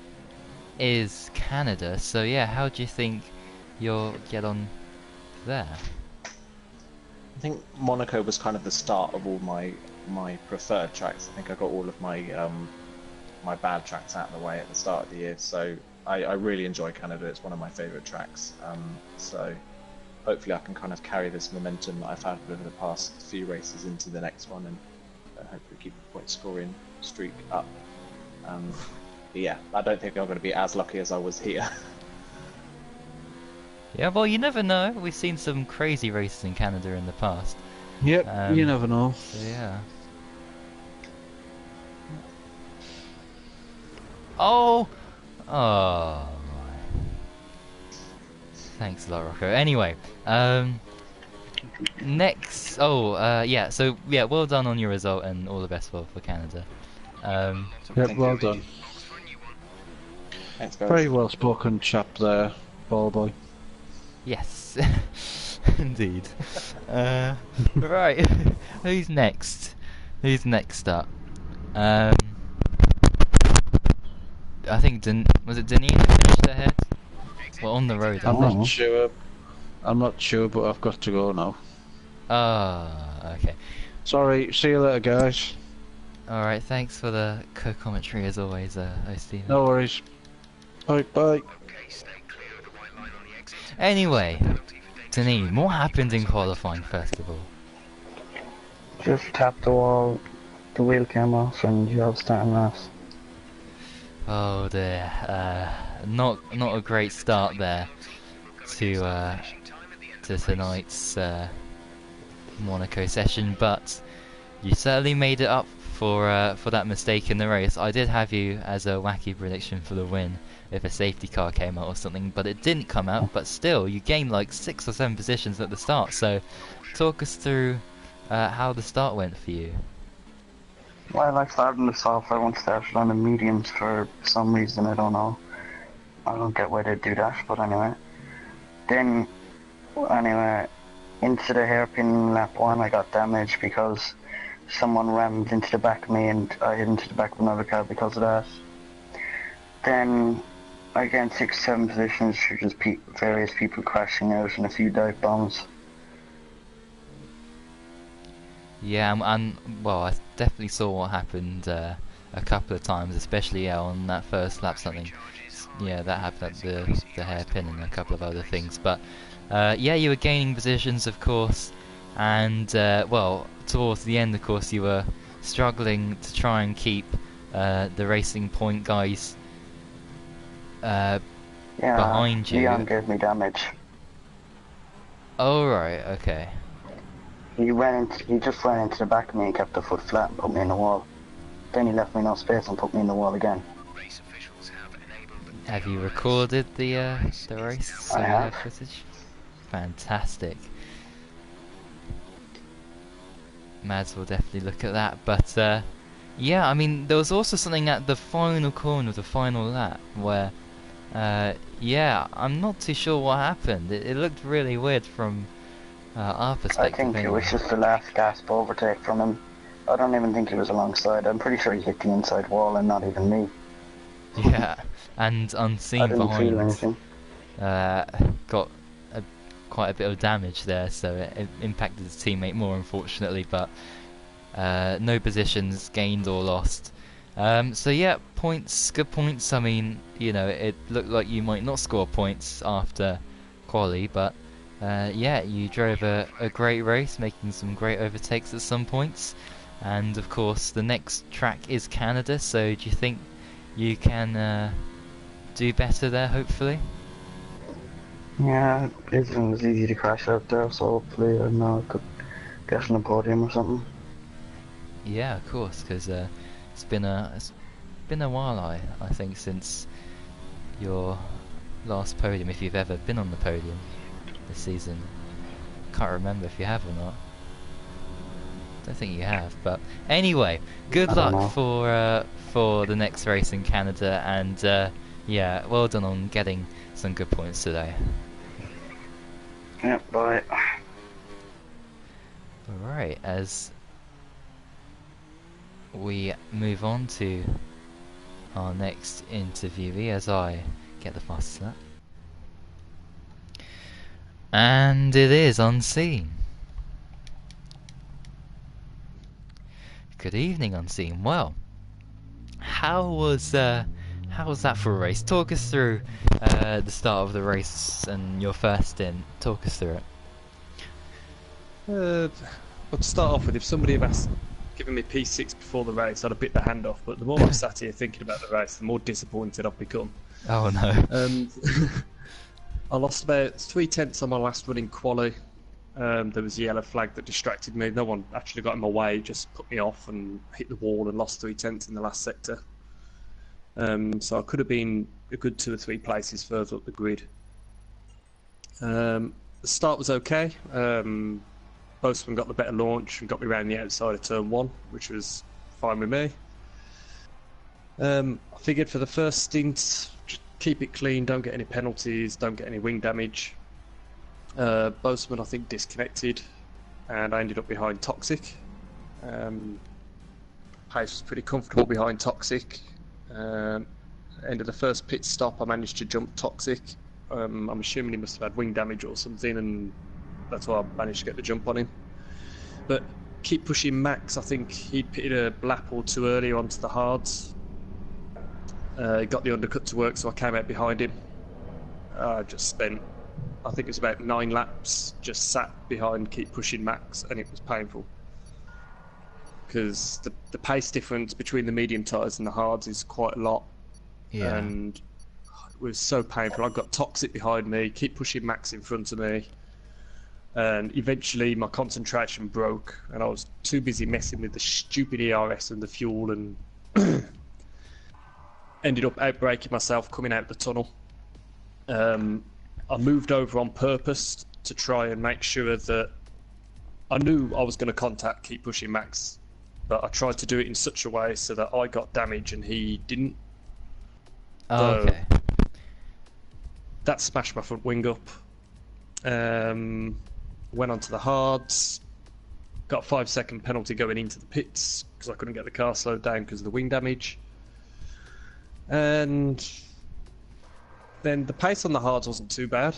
is Canada. So yeah, how do you think you'll get on there? I think Monaco was kind of the start of all my preferred tracks. I think I got all of my my bad tracks out of the way at the start of the year. So I really enjoy Canada. It's one of my favourite tracks. So hopefully I can kind of carry this momentum that I've had over the past few races into the next one and hopefully keep the point scoring streak up. But yeah, I don't think I'm going to be as lucky as I was here. Yeah, well, you never know. We've seen some crazy races in Canada in the past. Yep, you never know. So yeah. Oh! Oh. Thanks a lot, Rocco. Anyway, next... Oh, yeah, so, yeah, well done on your result and all the best for Canada. Yep, well done. Thanks, guys. Very well spoken chap there, ball boy. Yes, indeed. Right, who's next? Who's next up? I think was it Deneen who finished ahead? Well, on the road. I'm not sure. I'm not sure, but I've got to go now. Ah, okay. Sorry. See you later, guys. All right. Thanks for the co-commentary as always, Stephen. No worries. Alright, bye. Anyway, Deneen, what happened in qualifying first of all? Just tapped the wall, the wheel came off, and you have starting last. Oh dear, not a great start there to tonight's Monaco session, but you certainly made it up for that mistake in the race. I did have you as a wacky prediction for the win if a safety car came out or something, but it didn't come out. But still, you gained like 6 or 7 positions at the start. So, talk us through how the start went for you. Well, I started in the soft. I once started on the mediums for some reason. I don't know. I don't get why they do that, but anyway. Then, anyway, into the hairpin lap 1, I got damaged because someone rammed into the back of me, and I hit into the back of another car because of that. Then I gained 6, 7 positions through just various people crashing out and a few dive bombs. Yeah, and well, I definitely saw what happened a couple of times, especially on that first lap. Something, yeah, that happened at the hairpin and a couple of other things. But yeah, you were gaining positions, of course, and well, towards the end, of course, you were struggling to try and keep the Racing Point guys behind you. Leon gave me damage. Oh right, okay. He just ran into the back of me and kept the foot flat and put me in the wall. Then he left me no space and put me in the wall again. Have you recorded the race? So I have. Footage? Fantastic. Mads will definitely look at that, but yeah, I mean, there was also something at the final corner of the final lap where, yeah, I'm not too sure what happened. It looked really weird from our perspective. I think anyway. it was just the last gasp overtake from him. I don't even think he was alongside. I'm pretty sure he hit the inside wall and not even me. Yeah, and unseen I didn't behind, feel anything. got quite a bit of damage there, so it impacted his teammate more, unfortunately, but no positions gained or lost. So yeah, points, good points. I mean, you know, it looked like you might not score points after quali, but yeah, you drove a great race, making some great overtakes at some points. And of course, the next track is Canada, so do you think you can do better there, hopefully? Yeah, it was easy to crash out there, so hopefully I know I could get on the podium or something. Yeah, of course, because it's been a while, I think, since your last podium, if you've ever been on the podium this season. Can't remember if you have or not. Don't think you have, but anyway, good I don't luck for the next race in Canada, and yeah, well done on getting some good points today. Yeah, bye. Alright, as we move on to our next interviewee, as I get the fastest lap. And it is Unseen. Good evening, Unseen. Well, how was that for a race? Talk us through the start of the race and your first stint. Talk us through it. Well, to start off with, if somebody had given me P6 before the race, I'd have bit the hand off. But the more I've sat here thinking about the race, the more disappointed I've become. Oh no. I lost about 3/10 on my last run in quali. There was a yellow flag that distracted me. No one actually got in my way, just put me off and hit the wall and lost 3/10 in the last sector. So I could have been a good 2 or 3 places further up the grid. The start was okay. Both of them got the better launch and got me around the outside of turn 1, which was fine with me. I figured for the first stint, just keep it clean, don't get any penalties, don't get any wing damage. Boseman, I think, disconnected, and I ended up behind Toxic. Pace was pretty comfortable behind Toxic. End of the first pit stop, I managed to jump Toxic. I'm assuming he must have had wing damage or something, and that's why I managed to get the jump on him. But keep pushing Max. I think he'd pitted a lap or 2 earlier onto the hards. He got the undercut to work, so I came out behind him. I just spent, I think it was about 9 laps, just sat behind, keep pushing Max, and it was painful. Because the pace difference between the medium tyres and the hards is quite a lot. Yeah. And it was so painful. I got Toxic behind me, keep pushing Max in front of me. And eventually my concentration broke, and I was too busy messing with the stupid ERS and the fuel, and ended up outbraking myself coming out the tunnel. I moved over on purpose to try and make sure that I knew I was going to contact keep pushing Max, but I tried to do it in such a way so that I got damage and he didn't. Oh, okay. That smashed my front wing up. Went onto the hards, got a 5-second penalty going into the pits because I couldn't get the car slowed down because of the wing damage. And then the pace on the hards wasn't too bad.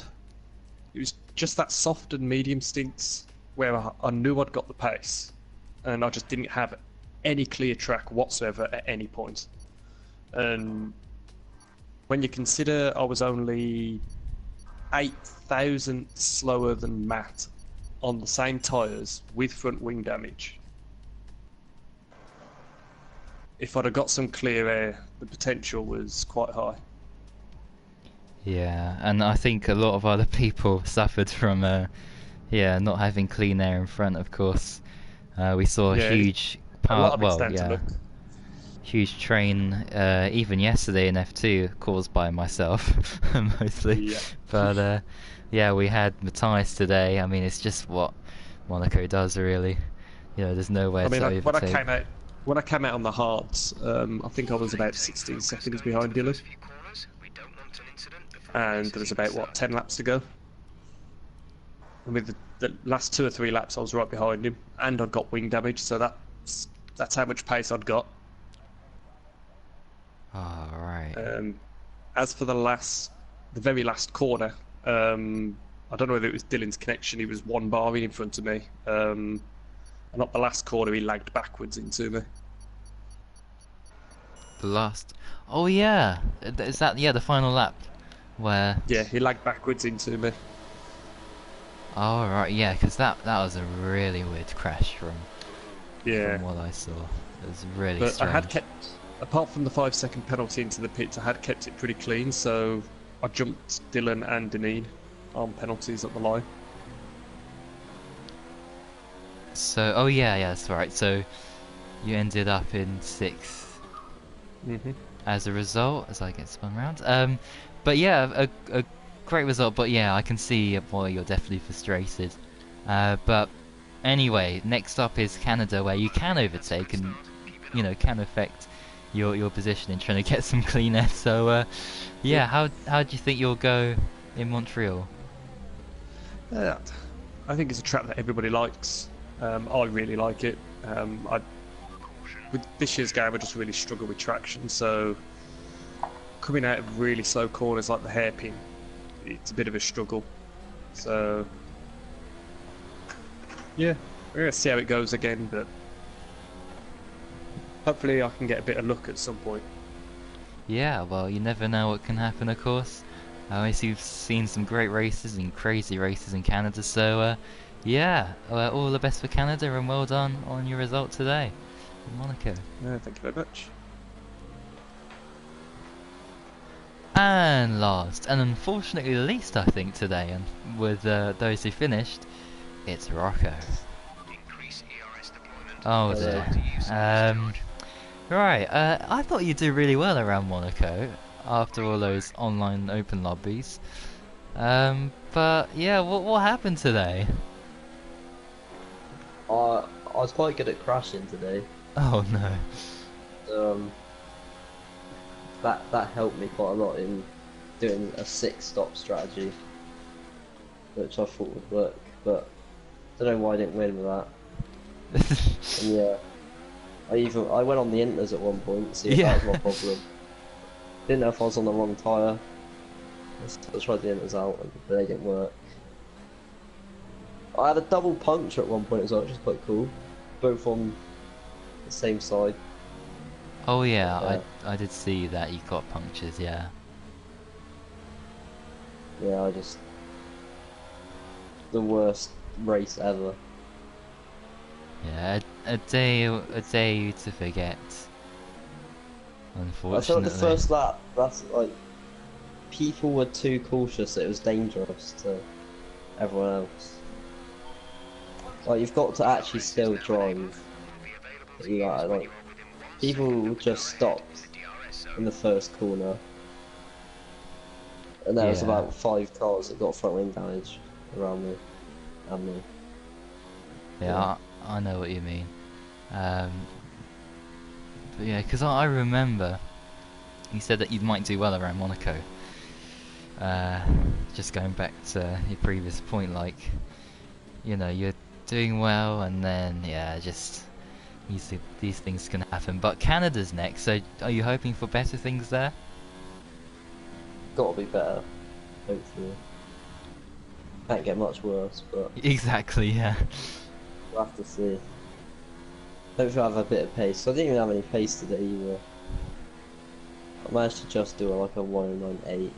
It was just that soft and medium stints where I knew I'd got the pace, and I just didn't have any clear track whatsoever at any point. And when you consider I was only 8,000 slower than Matt on the same tyres with front wing damage, if I'd have got some clear air, the potential was quite high. Yeah, and I think a lot of other people suffered from not having clean air in front, of course. We saw a huge part, huge train even yesterday in F2 caused by myself mostly. Yeah. But yeah, we had Matthias today. I mean, it's just what Monaco does, really. You know, there's nowhere to overtake. When I came out on the hards, I think I was about 16 seconds behind Dylan. And there was about, 10 laps to go. And with the last 2 or 3 laps, I was right behind him, and I'd got wing damage, so that's how much pace I'd got. Oh, right. As for the very last corner, I don't know whether it was Dylan's connection, he was 1 bar in front of me. And at the last corner, he lagged backwards into me. The last... Oh, yeah! Is that, the final lap? Where... Yeah, he lagged backwards into me. Oh right, yeah, because that was a really weird crash from Yeah. what I saw. It was really But I had strange. kept, apart from the 5-second penalty into the pits, I had kept it pretty clean, so I jumped Dylan and Deneen on penalties at the line. So, oh yeah, that's right. So you ended up in 6th as a result, as I get spun round. But yeah, a great result. But yeah, I can see why you're definitely frustrated. But anyway, next up is Canada, where you can overtake and can affect your position in trying to get some clean air. So yeah, how do you think you'll go in Montreal? I think it's a track that everybody likes. I really like it. With this year's game, I just really struggle with traction, so coming out of really slow corners like the hairpin, it's a bit of a struggle. So yeah, we're going to see how it goes again, but hopefully I can get a bit of luck at some point. Yeah, well, you never know what can happen, of course. Obviously, you've seen some great races and crazy races in Canada, so yeah, all the best for Canada and well done on your result today in Monaco. Thank you very much. And last, and unfortunately least, I think, today, and with those who finished, it's Rocco. Oh dear. Right, I thought you'd do really well around Monaco after all those online open lobbies. But yeah, what happened today? I was quite good at crashing today. Oh no. That helped me quite a lot in doing a 6-stop strategy, which I thought would work, but I don't know why I didn't win with that. And yeah, I went on the inters at one point to see if that was my problem. Didn't know if I was on the wrong tyre. I tried the inters out, but they didn't work. I had a double puncture at one point as well, which is quite cool. Both on the same side. Oh yeah, I did see that you got punctures, yeah. Yeah, the worst race ever. Yeah, a day to forget. Unfortunately. I felt the first lap, that's like, people were too cautious that it was dangerous to everyone else. Like, you've got to actually still drive. Like, people just stopped in the first corner. And there was about 5 cars that got front wing damage around me and me. Yeah, I know what you mean. But yeah, because I remember you said that you might do well around Monaco. Just going back to your previous point, like, you're doing well, and then just these things can happen. But Canada's next, so are you hoping for better things there? Gotta be better, hopefully. Can't get much worse, but Exactly, yeah. we'll have to see. Hopefully I have a bit of pace. I didn't even have any pace today either. I managed to just do like a 1:09.8,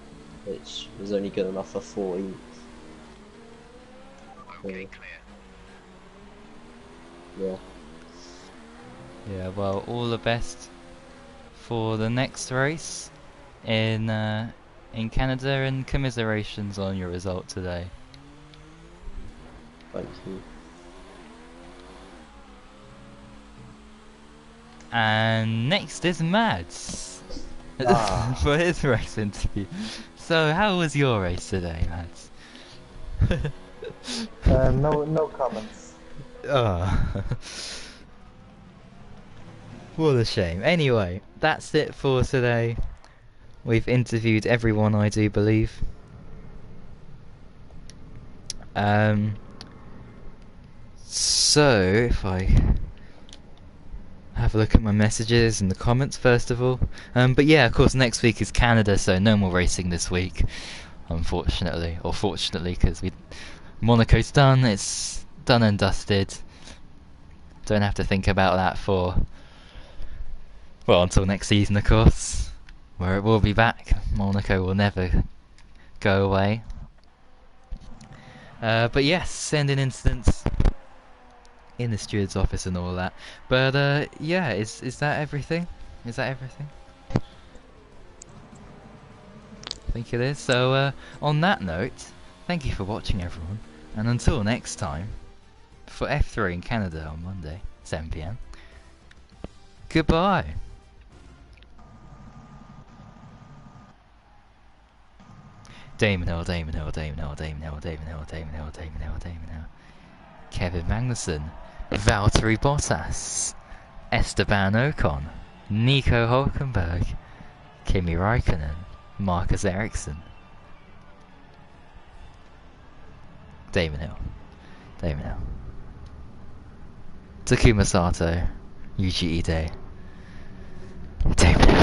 which was only good enough for 14th. Okay, yeah. Yeah, well, all the best for the next race in Canada, and commiserations on your result today. Thank you. And next is Mads for his race interview. So, how was your race today, Mads? No comments. Oh. What a shame. Anyway, that's it for today. We've interviewed everyone, I do believe. So, if I have a look at my messages and the comments first of all. But yeah, of course, next week is Canada, so no more racing this week, unfortunately. Or fortunately, because Monaco's done, it's done and dusted. Don't have to think about that until next season, of course, where it will be back. Monaco will never go away. But yes, sending incidents in the steward's office and all that. But yeah, is that everything? Is that everything? I think it is. So on that note, thank you for watching, everyone, and until next time, for F3 in Canada on Monday, 7 PM. Goodbye. Damon Hill, Damon Hill, Damon Hill, Damon Hill, Damon Hill, Damon Hill, Damon Hill, Damon Hill. Kevin Magnussen, Valtteri Bottas, Esteban Ocon, Nico Hulkenberg, Kimi Raikkonen, Marcus Ericsson. Damon Hill, Damon Hill. Takuma Sato, Yuji Ide.